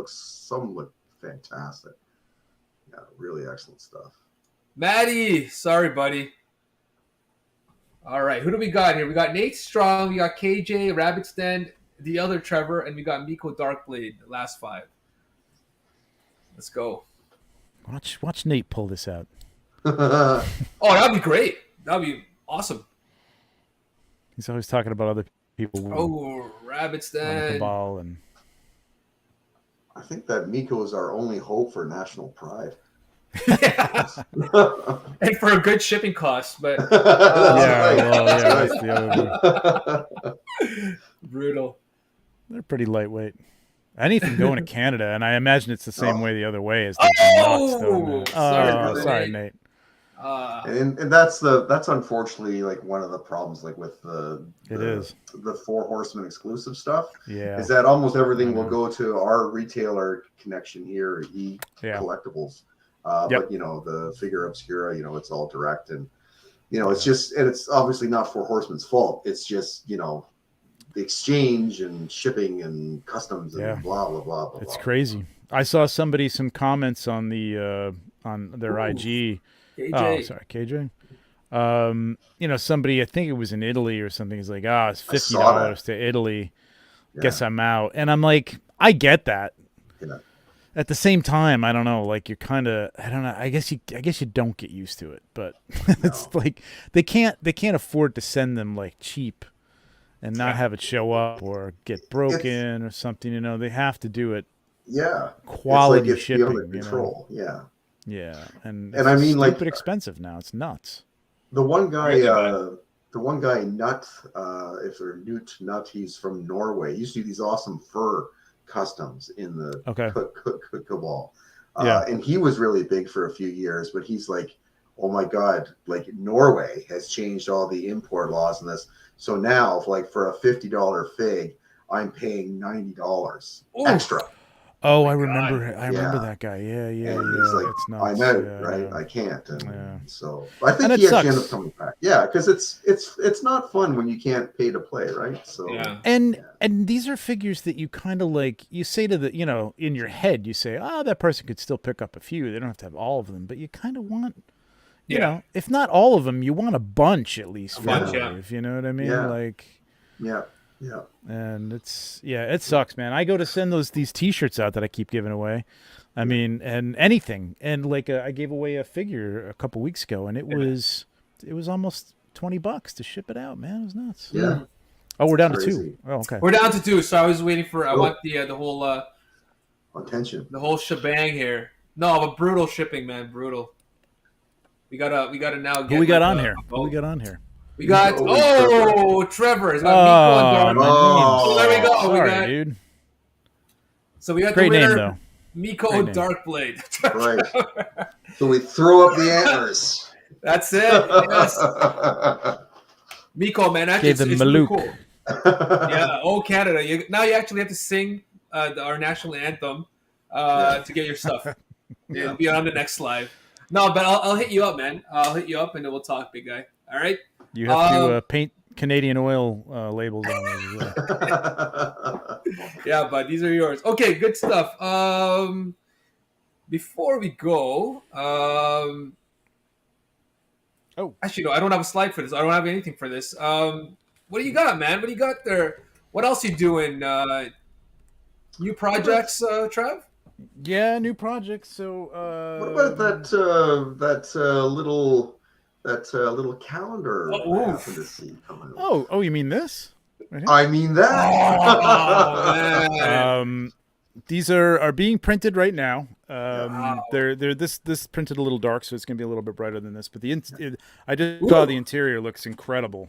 some look fantastic. Yeah, really excellent stuff. Maddie, sorry, buddy. All right, who do we got here? We got Nate Strong, we got KJ, Rabbit's Den, the other Trevor, and we got Miko Darkblade, the last 5. Let's go. Watch Nate pull this out. Oh, that'd be great. That'd be awesome. He's always talking about other people. Oh, Rabbit's Den. Cabal and. I think that Miko is our only hope for national pride. Yeah. And for a good shipping cost, but that's the other one. Brutal. They're pretty lightweight. Anything going to Canada, and I imagine it's the same way the other way. Is sorry, Nate. And that's unfortunately like one of the problems, like with the Four Horsemen exclusive stuff. Yeah, is that almost everything will go to our retailer connection here, Collectibles. But the Figure Obscura, it's all direct, and it's just, and it's obviously not Four Horsemen's fault. It's just the exchange and shipping and customs and blah blah blah blah. It's crazy. I saw some comments on the on their IG. KJ. Oh, sorry, KJ. Somebody, I think it was in Italy or something, is like, it's $50 to Italy. Yeah. Guess I'm out. And I'm like, I get that. Yeah. At the same time, I don't know, like, you're kind of, I don't know, I guess you don't get used to it, but it's like they can't afford to send them like cheap and not have it show up or get broken or something. They have to do it. Yeah, quality it's shipping. Under control. Yeah, and I mean, stupid like, expensive now. It's nuts. The one guy, Nut, if they're Nut, he's from Norway. He used to do these awesome fur customs in the Cabal. And he was really big for a few years, but he's like, oh my God, like Norway has changed all the import laws in this. So now, like, for a $50 fig, I'm paying $90 extra. Oh, I remember that guy. Yeah. He's like, it's nuts. I'm out, right? Yeah. I can't. And so I think and he sucks. actually ended up coming back. Yeah, because it's not fun when you can't pay to play, right? So and these are figures that you kind of like. You say to the in your head, you say, that person could still pick up a few. They don't have to have all of them, but you kind of want. If not all of them, you want a bunch at least. If you know what I mean, Yeah. And it sucks, man. I go to send these T-shirts out that I keep giving away. I mean, and anything, and like I gave away a figure a couple weeks ago, and it was almost $20 to ship it out, man. It was nuts. Yeah. Oh, we're down to 2. Oh, okay. We're down to 2. So I was waiting for. I want the whole attention. The whole shebang here. No, but brutal shipping, man. Brutal. We gotta now get. Who we got on here? Who we got on here? We got Trevor. He's got Miko and Dark. There we go. Sorry, dude. So we got great the winner, name though. Miko Darkblade. Right. So we throw up the antlers. That's it. Yes. Miko, man, actually, it's really cool. Yeah. Oh, Canada. Now you actually have to sing our national anthem to get your stuff. It'll be on the next live. No, but I'll hit you up, man. I'll hit you up and then we'll talk, big guy. All right. You have to paint Canadian oil labels on it as well. Yeah, but these are yours. Okay, good stuff. Before we go, actually, no, I don't have a slide for this. I don't have anything for this. What do you got, man? What do you got there? What else you doing? New projects, Trev? Yeah, new projects. So what about that little calendar I Oh, happen to oof. see coming out? oh, you mean this? Right here? I mean that. Oh man! These are being printed right now. Yeah. They're this printed a little dark, so it's gonna be a little bit brighter than this. But I just saw Ooh. the interior looks incredible.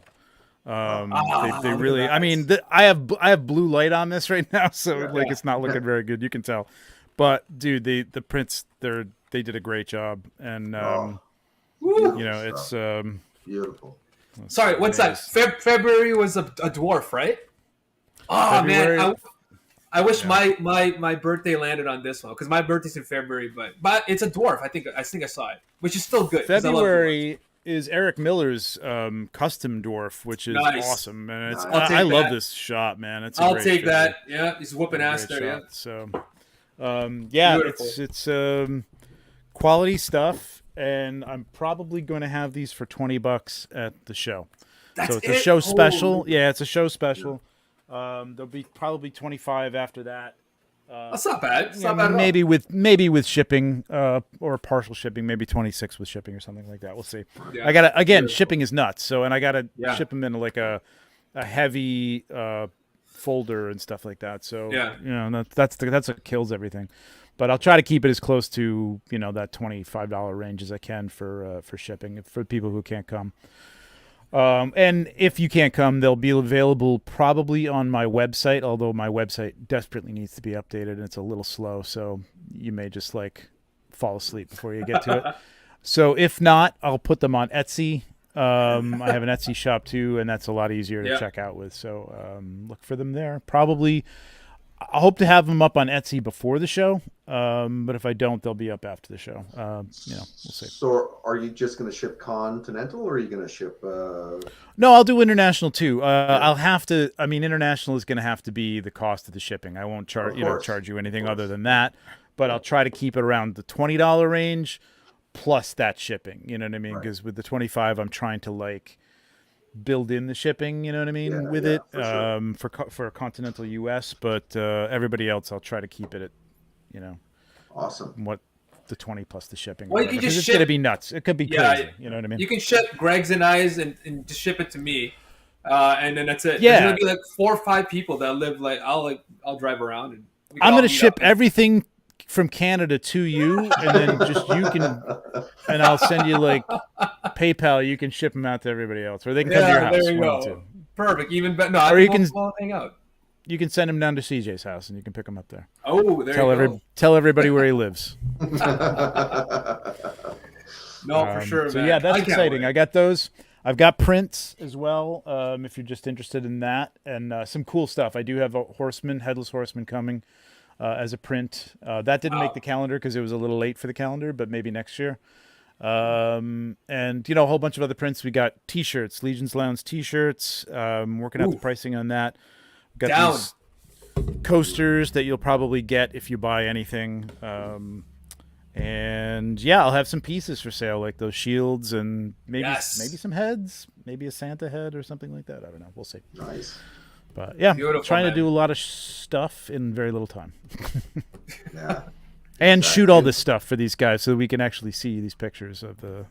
They Look really. at I mean, that. I have blue light on this right now, so Yeah. like it's not looking very good. You can tell, but dude, the prints they did a great job, and Woo. you know it's Beautiful. Sorry, what's that? February was a dwarf, right? Oh February. man, I wish my birthday landed on this one because my birthday's in February, but it's a dwarf. I think I saw it, which is still good. 'cause I love dwarves. February is Eric Miller's custom dwarf, which is Nice. awesome, and it's Nice. I love this shot, man. It's a I'll great take figure. that. Yeah, he's whooping ass Great there. shot. Yeah. So, yeah, Beautiful. it's quality stuff, and I'm probably going to have these for $20 at the show. That's So it's a it? show special. Holy- Yeah, it's a show special. There'll be probably 25 after that. That's not bad. It's Yeah, not bad at all. maybe with shipping or partial shipping, maybe 26 with shipping or something like that. We'll see. Yeah. I gotta again, Beautiful. shipping is nuts. So and I gotta Yeah. ship them in like a heavy folder and stuff like that. So Yeah. you know that's what kills everything. But I'll try to keep it as close to that $25 range as I can for shipping for people who can't come. And if you can't come, they'll be available probably on my website, although my website desperately needs to be updated and it's a little slow. So you may just fall asleep before you get to it. So if not, I'll put them on Etsy. I have an Etsy shop too, and that's a lot easier to check out with. So look for them there. Probably, I hope to have them up on Etsy before the show. But if I don't, they'll be up after the show. We'll see. So are you just going to ship continental or are you going to ship? No, I'll do international too. I'll have to. I mean, international is going to have to be the cost of the shipping. I won't charge you anything other than that. But I'll try to keep it around the $20 range plus that shipping. You know what I mean? Because with the 25, I'm trying to build in the shipping. You know what I mean with it for continental US. But everybody else, I'll try to keep it at Awesome. what the 20 plus the shipping. Well, you can just it's ship. gonna be nuts. It could be crazy. You know what I mean? You can ship Greg's and I's and just ship it to me, and then that's it. Yeah. There's gonna be 4 or 5 people that live I'll drive around and we can I'm all gonna meet ship up. everything from Canada to you, and then just you can, and I'll send you PayPal. You can ship them out to everybody else, or they can come to your house. There you one of the go. two. Perfect. Even better. No, Or you can hang out. You can send him down to CJ's house, and you can pick him up there. Oh, there you go. Tell everybody where he lives. No, for sure, so man. yeah, that's I can't exciting. wait. I got those. I've got prints as well. If you're just interested in that, and some cool stuff. I do have a headless horseman coming as a print. That didn't make the calendar because it was a little late for the calendar, but maybe next year. And a whole bunch of other prints. We got T-shirts, Legions Lounge T-shirts. Working out the pricing on that. Got Down. these coasters that you'll probably get if you buy anything. And yeah, I'll have some pieces for sale, like those shields and maybe some heads, maybe a Santa head or something like that. I don't know. We'll see. Nice. But yeah, Beautiful, trying man. to do a lot of stuff in very little time. Yeah. And shoot all this stuff for these guys so we can actually see these pictures of the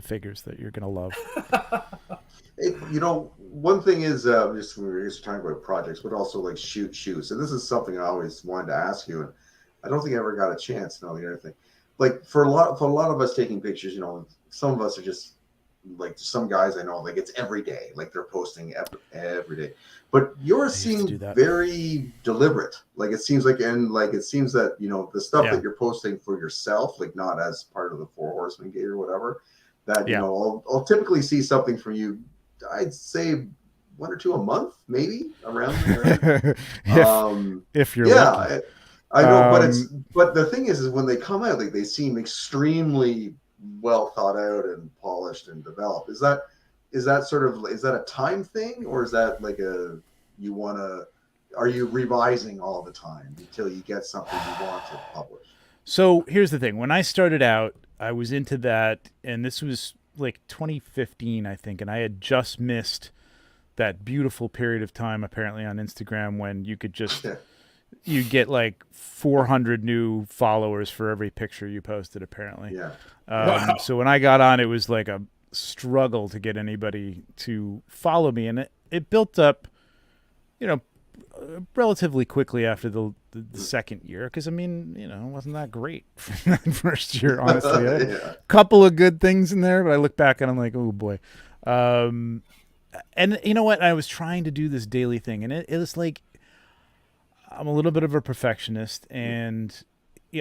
figures that you're gonna love. One thing is just when we were talking about projects, but also shoes. And this is something I always wanted to ask you, and I don't think I ever got a chance to know the other thing. For a lot of us taking pictures, some of us are just some guys I know, it's every day, they're posting every day. But yours seem very deliberate. It seems that the stuff that you're posting for yourself, not as part of the Four Horsemen gate or whatever, that I'll typically see something from you. I'd say 1 or 2 a month, maybe around there. if you're lucky. I know, but the thing is when they come out, they seem extremely well thought out and polished and developed. Is that a time thing, or is that are you revising all the time until you get something you want to publish? So here's the thing. When I started out, I was into that, and this was 2015, I think, and I had just missed that beautiful period of time apparently on Instagram when you could just you get like 400 new followers for every picture you posted, apparently. Yeah. Wow. So when I got on, it was like a struggle to get anybody to follow me, and it built up, relatively quickly after the second year, because I mean, it wasn't that great for that first year, honestly. A couple of good things in there, but I look back and I'm like, oh boy. And you know what? I was trying to do this daily thing, and it was like, I'm a little bit of a perfectionist, and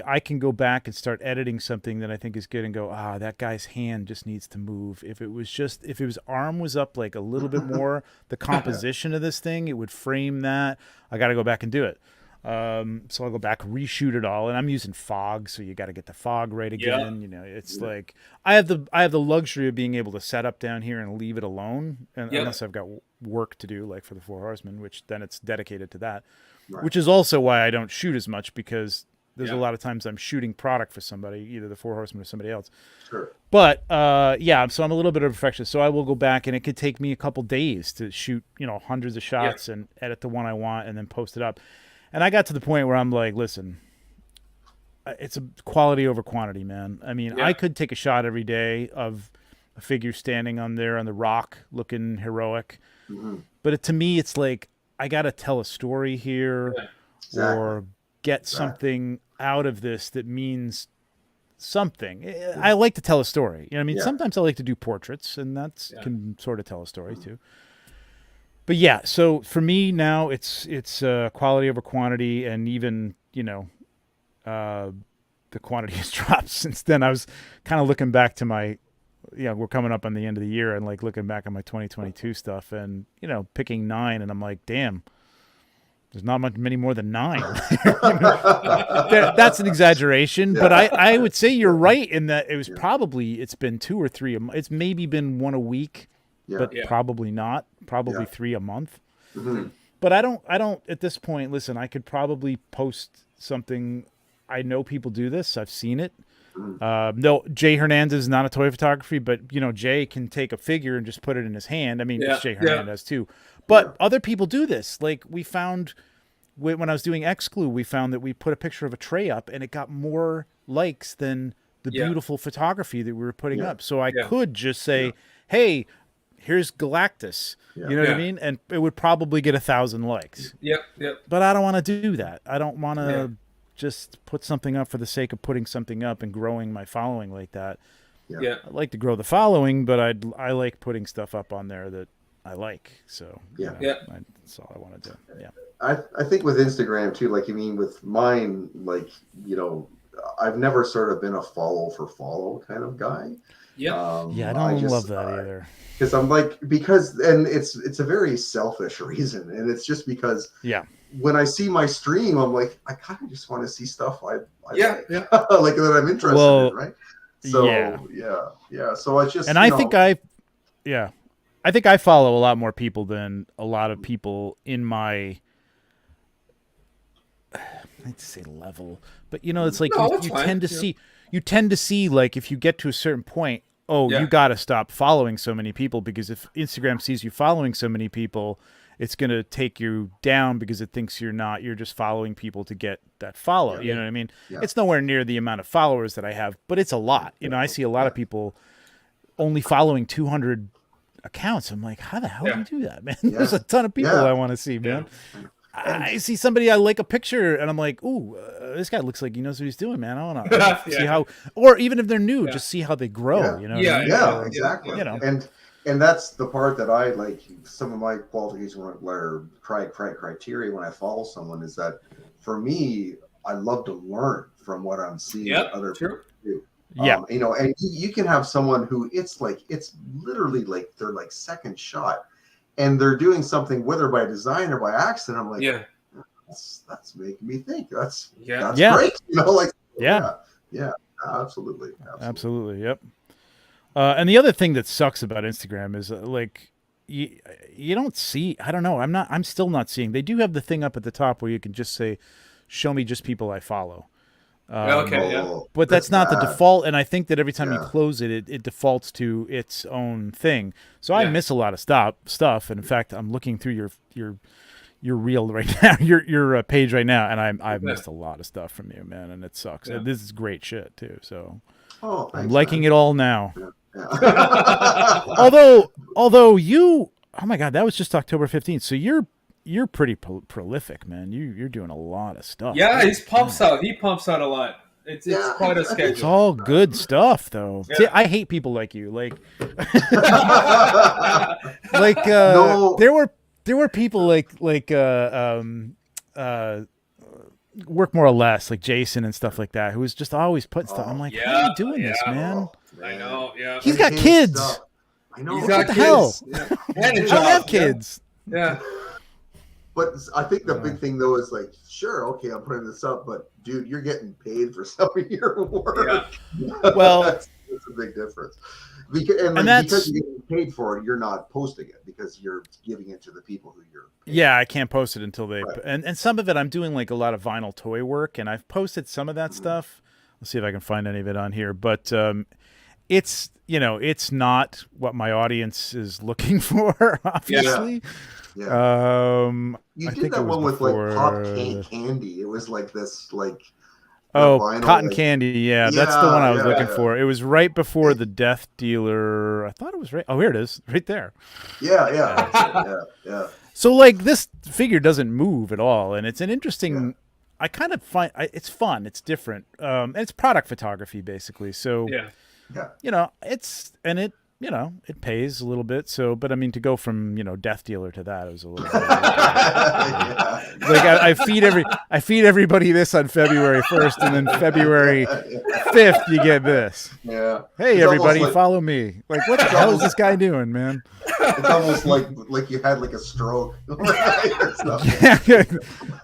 I can go back and start editing something that I think is good and go, that guy's hand just needs to move. If his arm was up like a little bit more, the composition of this thing, it would frame that. I got to go back and do it. So I'll go back, reshoot it all, and I'm using fog, so you got to get the fog right again. It's like I have the luxury of being able to set up down here and leave it alone, unless I've got work to do, like for the Four Horsemen, which then it's dedicated to that. Right. Which is also why I don't shoot as much, because there's a lot of times I'm shooting product for somebody, either the Four Horsemen or somebody else. Sure. But so I'm a little bit of a perfectionist. So I will go back, and it could take me a couple days to shoot, hundreds of shots and edit the one I want and then post it up. And I got to the point where I'm like, listen, it's a quality over quantity, man. I mean, I could take a shot every day of a figure standing on there on the rock looking heroic. Mm-hmm. But to me, it's like, I got to tell a story here or get something out of this that means something. I like to tell a story. Sometimes I like to do portraits, and that can sort of tell a story too. But so for me now, it's quality over quantity, and even the quantity has dropped since then. I was kind of looking back to my, we're coming up on the end of the year, and like looking back on my 2022 stuff, and picking 9, and I'm like, damn. There's not many more than 9. That's an exaggeration, but I would say you're right in that it was it's been 2 or 3. It's maybe been 1 a week, but probably not. Probably 3 a month. Mm-hmm. But I don't at this point. Listen, I could probably post something. I know people do this. I've seen it. No, Jay Hernandez is not a toy photography, but Jay can take a figure and just put it in his hand. I mean, it's Jay Hernandez too. But other people do this. Like we found when I was doing Exclu, we found that we put a picture of a tray up and it got more likes than the beautiful photography that we were putting up. So I could just say, hey, here's Galactus. You know what I mean? And it would probably get 1,000 likes. Yep. But I don't want to do that. I don't want to just put something up for the sake of putting something up and growing my following like that. Yeah. I'd like to grow the following, but I like putting stuff up on there that I like. So that's all I want to do. Yeah. I think with Instagram too, like with mine, like, I've never sort of been a follow for follow kind of guy. Yeah. I don't love that either. Because I'm like, and it's a very selfish reason. And it's just because when I see my stream, I'm like, I kind of just want to see stuff I like that I'm interested in, right? So yeah. So it's just, and I think I think I follow a lot more people than a lot of people in my, I'd say level, but it's like you tend to see like if you get to a certain point, you got to stop following so many people, because if Instagram sees you following so many people, it's going to take you down because it thinks you're just following people to get that follow. You know what I mean? Yeah. It's nowhere near the amount of followers that I have, but it's a lot. I see a lot of people only following 200 accounts. I'm like, how the hell do you do that, man? There's a ton of people I want to see, man. I see somebody, I like a picture, and I'm like, ooh, this guy looks like he knows what he's doing, man. I want to see how, or even if they're new, just see how they grow. Exactly. And that's the part that I like. Some of my qualifications or criteria when I follow someone is that, for me, I love to learn from what I'm seeing other people do. And you can have someone who it's literally like their like second shot, and they're doing something, whether by design or by accident. I'm like, that's making me think. That's great. Absolutely. Yep. And the other thing that sucks about Instagram is like you don't see. I don't know. I'm still not seeing. They do have the thing up at the top where you can just say, "Show me just people I follow." But that's not the default, and I think that every time you close it, it defaults to its own thing. So I miss a lot of stuff. And in fact, I'm looking through your your reel right now, your page right now, and I've missed a lot of stuff from you, man, and it sucks. Yeah. This is great shit too. So Thanks, I'm liking it all now. Yeah. although you, oh my God, that was just October 15th. So you're pretty prolific, man. You're doing a lot of stuff. Yeah, he pumps out a lot. It's quite a schedule. It's all good stuff, though. Yeah. See, I hate people like you. Like, No. there were people like Work More or Less, like Jason and stuff like that, who was just always putting stuff. I'm like, how are you doing this, man? I know. Yeah, he's got kids. Stuff. I know. He's got what the kids. hell? Yeah. And a I job. don't have kids. Yeah. But I think the big thing though is like, sure, okay, I'm putting this up, but dude, you're getting paid for some of your work. Yeah. Well, that's a big difference. Because you're getting paid for it, you're not posting it because you're giving it to the people who you're paying. Yeah, I can't post it until they. Right. And some of it, I'm doing like a lot of vinyl toy work, and I've posted some of that stuff. Let's see if I can find any of it on here, but it's it's not what my audience is looking for, obviously. Yeah. You I did think that it was one with before, like pop candy. It was like this like. Vinyl, Cotton Candy. Yeah, that's the one I was looking for. It was right before the Death Dealer. I thought it was right. Oh, here it is, right there. Yeah. So like this figure doesn't move at all, and it's an interesting. Yeah. I kind of find it's fun. It's different, and it's product photography basically. So it pays a little bit. So, but I mean, to go from Death Dealer to that, it was a little bit like I feed everybody this on February 1st, and then February 5th you get this. Yeah. Hey, it's everybody, follow me. Like, what the hell is this guy doing, man? It's almost like you had like a stroke. It's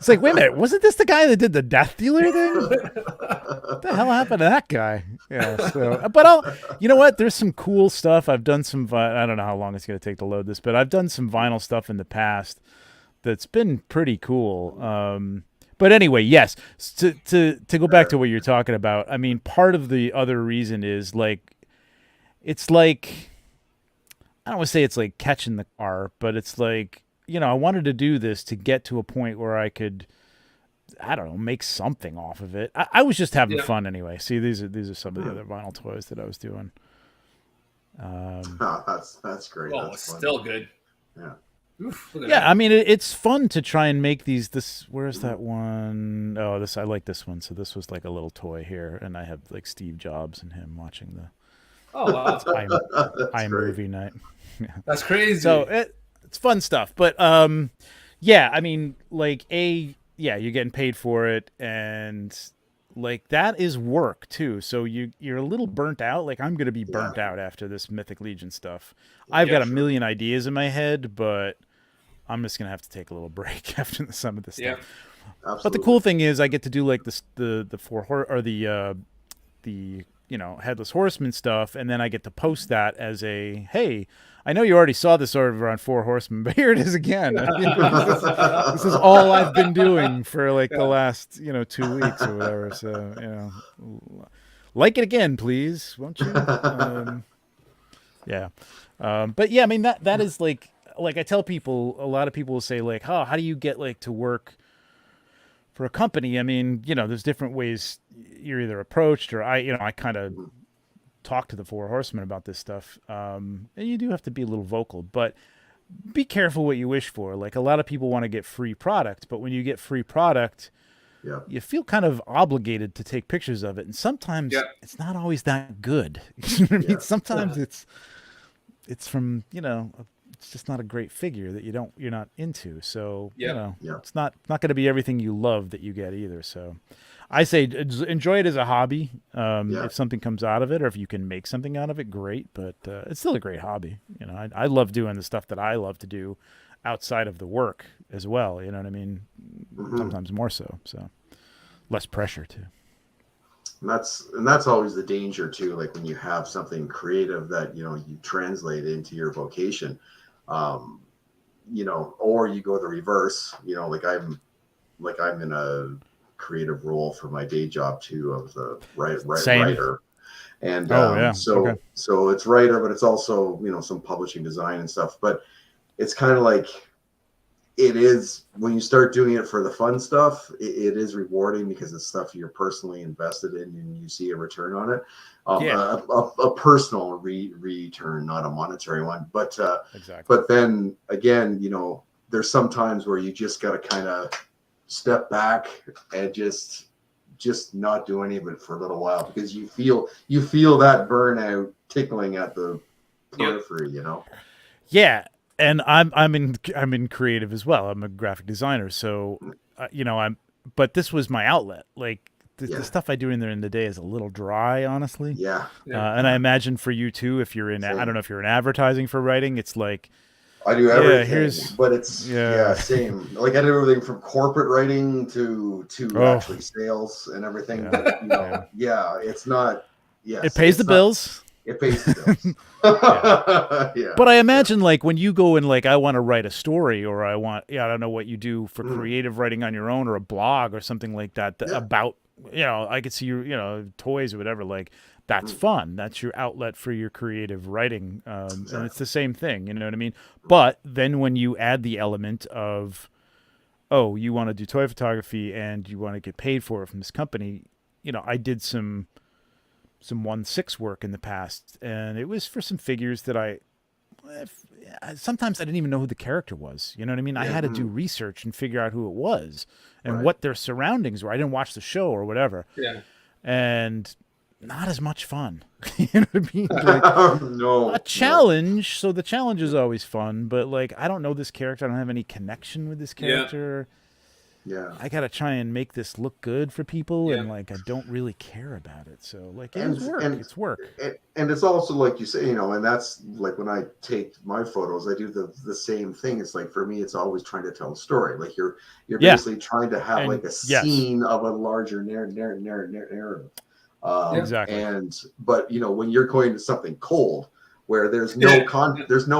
like, wait a minute, wasn't this the guy that did the Death Dealer thing? What the hell happened to that guy? Yeah. So, but you know what? There's some cool stuff. I've done some. I don't know how long it's going to take to load this, but I've done some vinyl stuff in the past that's been pretty cool. But anyway, yes. To go back to what you're talking about, I mean, part of the other reason is like, it's like, I don't want to say it's like catching the car, but it's like, I wanted to do this to get to a point where I could, I don't know, make something off of it. I was just having fun anyway. See, these are some of the other vinyl toys that I was doing. That's great. Oh, that's it's still good. Yeah. Oof, I mean, it's fun to try and make these. Where's that one? Oh, I like this one. So this was like a little toy here, and I have like Steve Jobs and him watching the. Oh wow! iMovie night. Yeah. That's crazy. So it's fun stuff, but I mean, like you're getting paid for it, and like that is work too. So you're a little burnt out. Like I'm gonna be burnt out after this Mythic Legion stuff. I've got a million ideas in my head, but I'm just gonna have to take a little break after some of this stuff. Absolutely. But the cool thing is, I get to do like the Headless Horseman stuff, and then I get to post that as a, hey, I know you already saw this over on Four Horsemen, but here it is again. This is all I've been doing for like the last 2 weeks or whatever. So like it again, please, won't you? But yeah, I mean that is like I tell people, a lot of people will say like, oh, how do you get like to work for a company? I mean, there's different ways you're either approached, or I kind of talk to the Four Horsemen about this stuff. And you do have to be a little vocal, but be careful what you wish for. Like a lot of people want to get free product, but when you get free product, you feel kind of obligated to take pictures of it. And sometimes it's not always that good. You know what I mean? Sometimes it's from, it's just not a great figure that you're not into. So, it's not going to be everything you love that you get either. So I say enjoy it as a hobby. If something comes out of it, or if you can make something out of it, great. But it's still a great hobby. I love doing the stuff that I love to do outside of the work as well. You know what I mean? Mm-hmm. Sometimes more so. So less pressure too. And that's always the danger too. Like when you have something creative that you translate into your vocation, or you go the reverse. Like I'm in a creative role for my day job too. I was a writer, and so it's writer, but it's also some publishing, design, and stuff. But it's kind of like it is, when you start doing it for the fun stuff, it is rewarding because it's stuff you're personally invested in and you see a return on it. A personal return, not a monetary one. But exactly. But then again, you know, there's some times where you just got to kind of step back and just not do any of it for a little while, because you feel that burnout tickling at the periphery, you know. Yeah. And I'm in creative as well. I'm a graphic designer, so you know, but this was my outlet. Like the stuff I do in there in the day is a little dry, honestly. Yeah. And I imagine for you too, if you're in, I don't know if you're in advertising for writing, it's like I do everything, but it's same. Like I do everything from corporate writing to actually sales and everything. Yeah. But you know, it's not. Yes, it pays the bills. It pays the bills. Yeah. But I imagine like when you go and like I want to write a story, or I don't know what you do for creative writing on your own, or a blog or something like that about, you know, I could see you know, toys or whatever, like that's fun. That's your outlet for your creative writing. And it's the same thing, you know what I mean? But then when you add the element of, oh, you want to do toy photography and you want to get paid for it from this company, you know, I did some 1/6 work in the past, and it was for some figures that sometimes I didn't even know who the character was. You know what I mean? I had to do research and figure out who it was and what their surroundings were. I didn't watch the show or whatever. Yeah. And not as much fun. You know what I mean? Like, a challenge. So the challenge is always fun, but like, I don't know this character. I don't have any connection with this character. Yeah. I got to try and make this look good for people. And like, I don't really care about it. So like, it's work. And it's also like you say, you know, and that's like when I take my photos, I do the same thing. It's like, for me, it's always trying to tell a story. Like you're basically trying to have like a scene of a larger narrative. Exactly. But you know, when you're going to something cold where there's no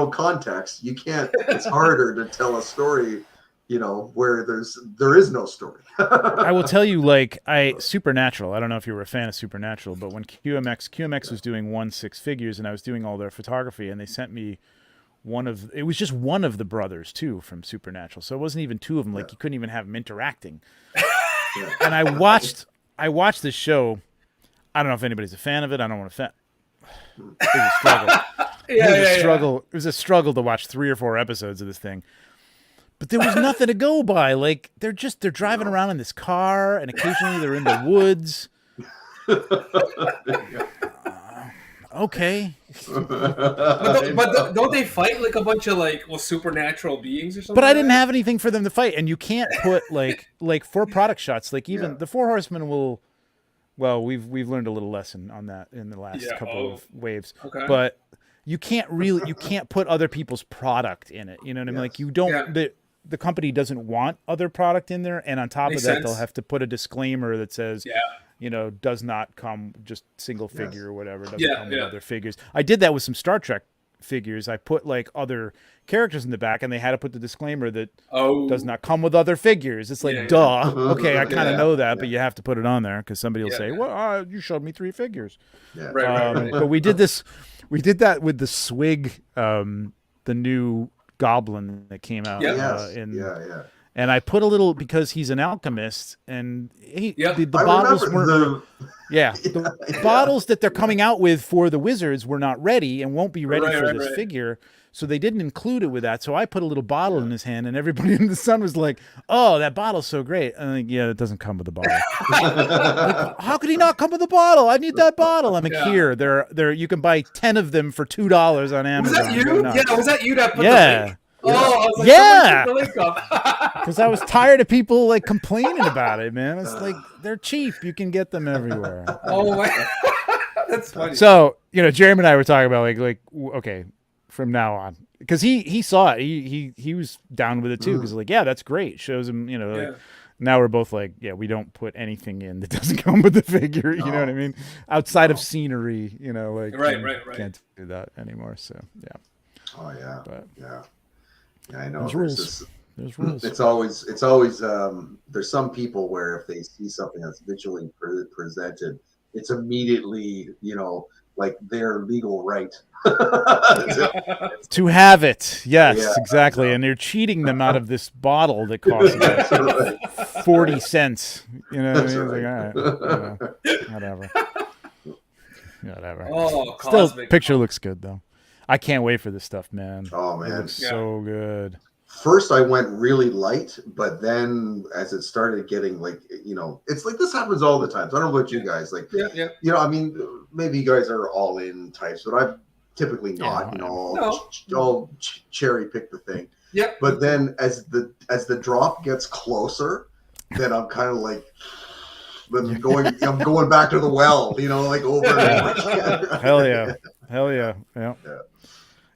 context, you can't. It's harder to tell a story, you know, where there is no story. I will tell you, like Supernatural. I don't know if you were a fan of Supernatural, but when QMX was doing 1/6 figures, and I was doing all their photography, and they sent me it was just one of the brothers too from Supernatural, so it wasn't even two of them. Like you couldn't even have them interacting. And I watched this show. I don't know if anybody's a fan of it. I don't want to. It was a struggle. It was a struggle to watch 3 or 4 episodes of this thing. But there was nothing to go by. Like they're driving around in this car, and occasionally they're in the woods. Okay. But don't they fight like a bunch of supernatural beings or something? But I didn't have anything for them to fight, and you can't put like for product shots. Like even the Four Horsemen will. Well, we've learned a little lesson on that in the last couple of waves. Okay. But you can't put other people's product in it. You know what I mean? Like you don't the company doesn't want other product in there, and on top of that, they'll have to put a disclaimer that says, you know, does not come just single figure or whatever. Doesn't come with other figures. I did that with some Star Trek figures. I put like other characters in the back, and they had to put the disclaimer that does not come with other figures. It's like, duh. Okay, I kind of know that, but you have to put it on there because somebody will say, well, you showed me 3 figures. Yeah. Right. But we did that with the Swig, the new goblin that came out. And I put a little, because he's an alchemist, and the bottles weren't. The bottles that they're coming out with for the wizards were not ready and won't be ready for this figure, so they didn't include it with that. So I put a little bottle in his hand, and everybody in the sun was like, "Oh, that bottle's so great!" And I'm like, "Yeah, it doesn't come with a bottle." Like, how could he not come with a bottle? I need that bottle. I'm like, "Here, there. You can buy 10 of them for $2 on Amazon." Was that you? Yeah, was that you that put the link? Oh, I was like, because I was tired of people like complaining about it, man. It's like they're cheap; you can get them everywhere. Oh my, that's funny. So you know, Jeremy and I were talking about like okay, from now on, because he saw it, he was down with it too, because like that's great. Shows him, you know. Like, now we're both like, we don't put anything in that doesn't come with the figure. You know what I mean? Outside of scenery, you know, like right. Can't do that anymore. So Oh yeah. But, yeah, I know. There's rules. There's rules. It's always there's some people where if they see something that's visually presented, it's immediately, you know, like their legal right to have it. Yes, Yeah, exactly. And they're cheating them out of this bottle that costs That's right. 40 cents. You know what I That's mean? It's right. like, all right, whatever. Whatever. Oh, Still, cosmic. picture looks good though. I can't wait for this stuff, man. Oh It man, looks so good. first I went really light, but then as it started getting like, it's like this happens all the time. So I don't know about you guys. Like, Yeah. I mean, maybe you guys are all in types, but I'm typically not. I'll cherry pick the thing. Yeah. But then as the drop gets closer, then I'm kind of like, I'm going back to the well, like over and over again. Hell yeah.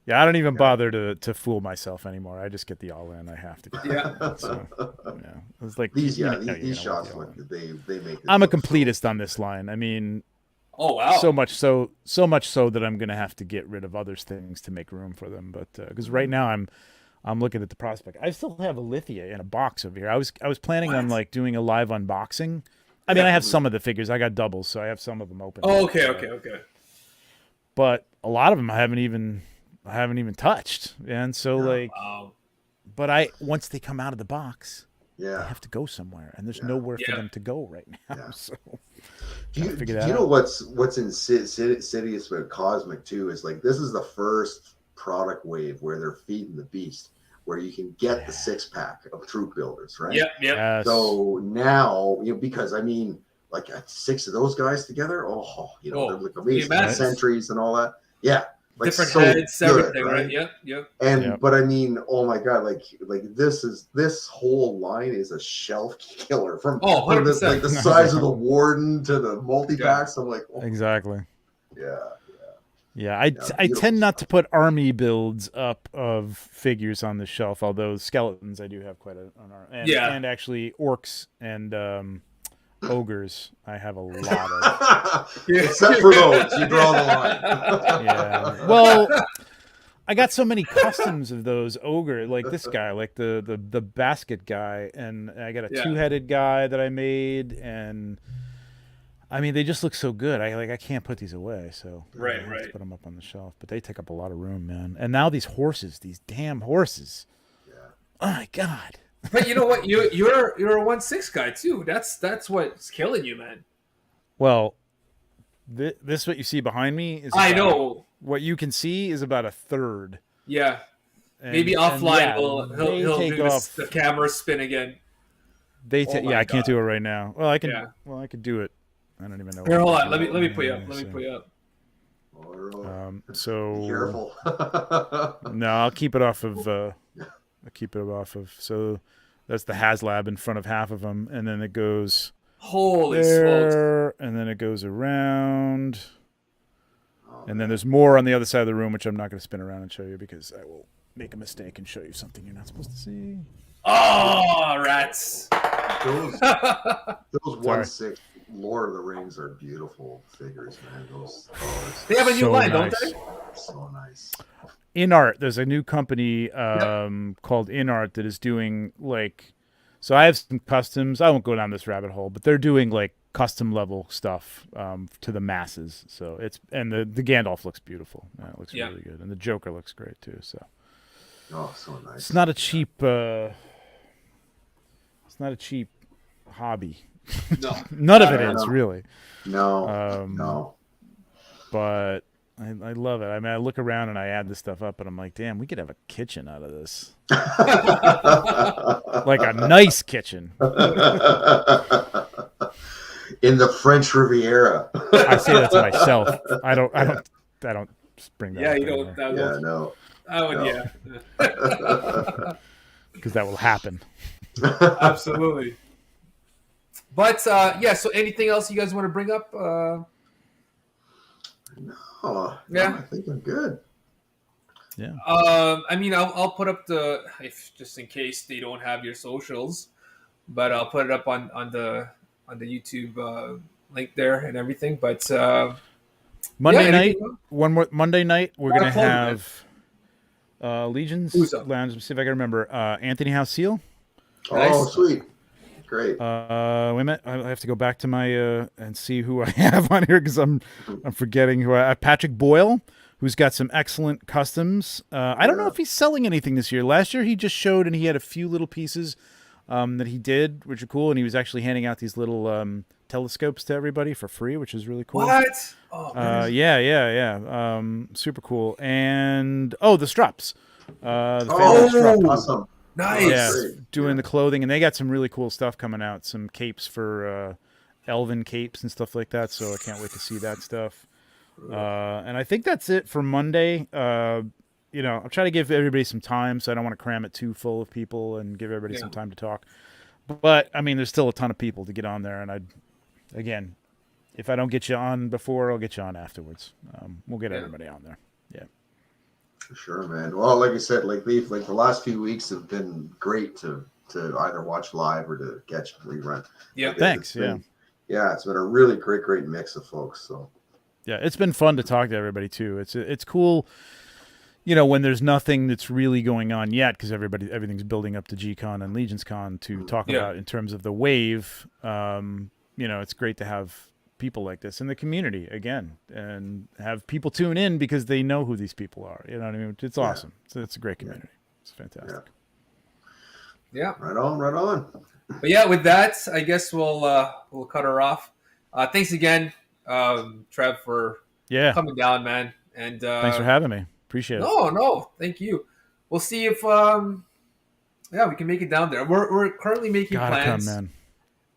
Yeah, I don't even bother to fool myself anymore. I just get the all in. I have to. Yeah. So, it's like these shots look they make. I'm a completist on this line. I mean, oh wow, so much so that I'm gonna have to get rid of other things to make room for them. But because right now I'm looking at the prospect. I still have a Lithia in a box over here. I was planning on like doing a live unboxing. I mean, I have some of the figures. I got doubles, so I have some of them open. Oh, okay. But a lot of them I haven't even touched, and so but once they come out of the box, they have to go somewhere, and there's nowhere for them to go right now. Yeah. So do you know what's insidious about Cosmic too is like this is the first product wave where they're feeding the beast, where you can get the 6-pack of troop builders, right? Yep. Yes. So now, because I mean, like 6 of those guys together, they're like amazing sentries and all that. Yeah. Like different heads, good, everything, right? Yep. And but I mean, oh my god, like this whole line is a shelf killer from this, like the size of the Warden to the multi-packs. I'm like, exactly. Yeah. I tend not to put army builds up of figures on the shelf, although skeletons I do have quite an army. And actually orcs and ogres I have a lot of. Except for those, you draw the line. Yeah. Well, I got so many customs of those ogre, like this guy, like the basket guy, and I got a 2-headed guy that I made, and I mean, they just look so good. I can't put these away, so right. I have to put them up on the shelf. But they take up a lot of room, man. And now these damn horses. Yeah. Oh my god. But you know what? You're a 1/6 guy too. That's what's killing you, man. Well, this what you see behind me is. I know. What you can see is about a third. Yeah. Maybe offline he'll do the camera spin again. I can't do it right now. Well, I can. Yeah. Well, I could do it. I don't even know. Here, hold on. Let me put you up. Let me put you up. So be careful. No, I'll keep it off of. So that's the HasLab in front of half of them, and then it goes. Holy smokes! And then it goes around, and then there's more on the other side of the room, which I'm not going to spin around and show you because I will make a mistake and show you something you're not supposed to see. Oh, rats! Those 1/6 Lord of the Rings are beautiful figures, man. They have a new line, don't they? So nice. InArt, there's a new company called InArt that is doing so I have some customs. I won't go down this rabbit hole, but they're doing like custom level stuff to the masses. So and the Gandalf looks beautiful. It looks really good, and the Joker looks great too. So so nice. It's not a cheap. It's not a cheap hobby. No, none of it is really. No. But I love it. I mean, I look around and I add this stuff up, and I'm like, damn, we could have a kitchen out of this. Like a nice kitchen. In the French Riviera. I say that to myself. I don't bring that up. You don't. No. I would, yeah. Because that will happen. Absolutely. But, so anything else you guys want to bring up? No, I think I'm good. Yeah. I mean, I'll put up just in case they don't have your socials, but I'll put it up on the YouTube link there and everything. But Monday night, Monday night, we're gonna have Legions Lounge. Let me see if I can remember. Anthony House Seal. Oh, nice. Sweet. Great. Wait a minute. I have to go back to my and see who I have on here because I'm forgetting who I have. Patrick Boyle, who's got some excellent customs. I don't know if he's selling anything this year. Last year he just showed and he had a few little pieces that he did, which are cool. And he was actually handing out these little telescopes to everybody for free, which is really cool. What? Oh, yeah. Super cool. And the straps. The strap. Awesome. Nice. Yeah, doing the clothing, and they got some really cool stuff coming out. Some capes for elven capes and stuff like that. So I can't wait to see that stuff. And I think that's it for Monday. I'm trying to give everybody some time, so I don't want to cram it too full of people and give everybody some time to talk. But I mean, there's still a ton of people to get on there, and again, if I don't get you on before, I'll get you on afterwards. We'll get everybody on there. Yeah. For sure, man. Well, like I said, like the last few weeks have been great to either watch live or to catch rerun. Yeah, thanks. It's been a really great mix of folks. So yeah, it's been fun to talk to everybody too. It's cool, when there's nothing that's really going on yet because everything's building up to G-Con and Legions Con to talk about in terms of the wave. It's great to have people like this in the community again and have people tune in because they know who these people are. You know what I mean? It's awesome. It's a great community. It's fantastic. Yeah. Right on. But yeah, with that, I guess we'll cut her off. Thanks again, Trev, for coming down, man. And thanks for having me. Appreciate it. No, thank you. We'll see if we can make it down there. We're currently making plans. Come, man.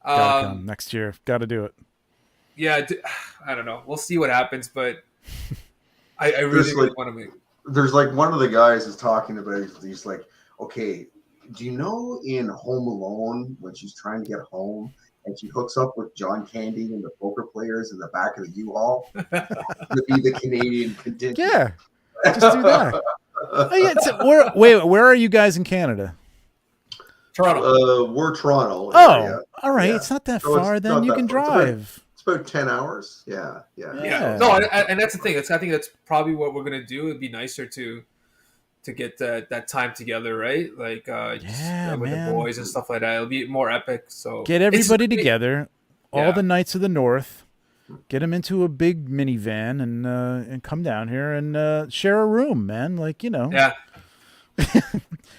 Gotta come next year. Gotta do it. Yeah, I don't know. We'll see what happens, but I really want to make. There's like one of the guys is talking about. He's like, okay, do you know in Home Alone when she's trying to get home and she hooks up with John Candy and the poker players in the back of the U-Haul to be the Canadian contingent? Yeah, just do that. Where are you guys in Canada? Toronto. We're Toronto. Oh, all right. Yeah. It's not that far. Then you can drive. It's about 10 hours. Yeah. No, and that's the thing. I think that's probably what we're gonna do. It'd be nicer to get that time together, right? Like with the boys and stuff like that. It'll be more epic. So get everybody together, all the Knights of the North. Get them into a big minivan and come down here and share a room, man. Like Yeah.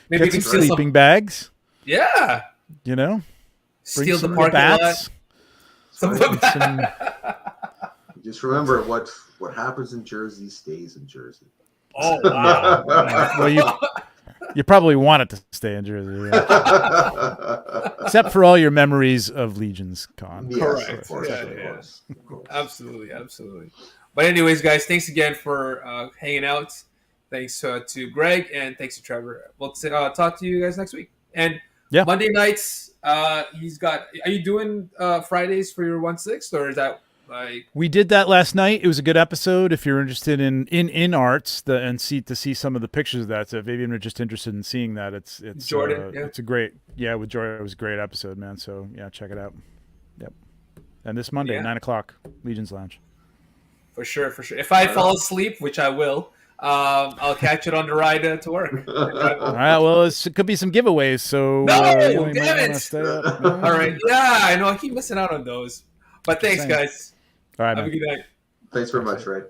Maybe get some sleeping bags. Yeah. Steal the parking lot. Just remember what happens in Jersey stays in Jersey. Oh, wow. Well, you probably want it to stay in Jersey. Yeah. Except for all your memories of Legions Con. Yes, correct. Of course. Absolutely. But anyways, guys, thanks again for hanging out. Thanks to Greg and thanks to Trevor. We'll talk to you guys next week. And Monday nights, he's got. Are you doing Fridays for your 1/6, or is that like? We did that last night. It was a good episode. If you're interested in arts and see some of the pictures of that, so if maybe you're just interested in seeing that, it's Jordan. It's a great with Jordan. It was a great episode, man. So check it out. Yep. And this Monday, 9:00, Legions Lounge. For sure. If I fall asleep, which I will. I'll catch it on the ride to work. All right. Well, it could be some giveaways. So damn it! Stay up. All right. Yeah, I know. I keep missing out on those. But thanks, guys. All right. Have a good night. Thanks very much, Ray.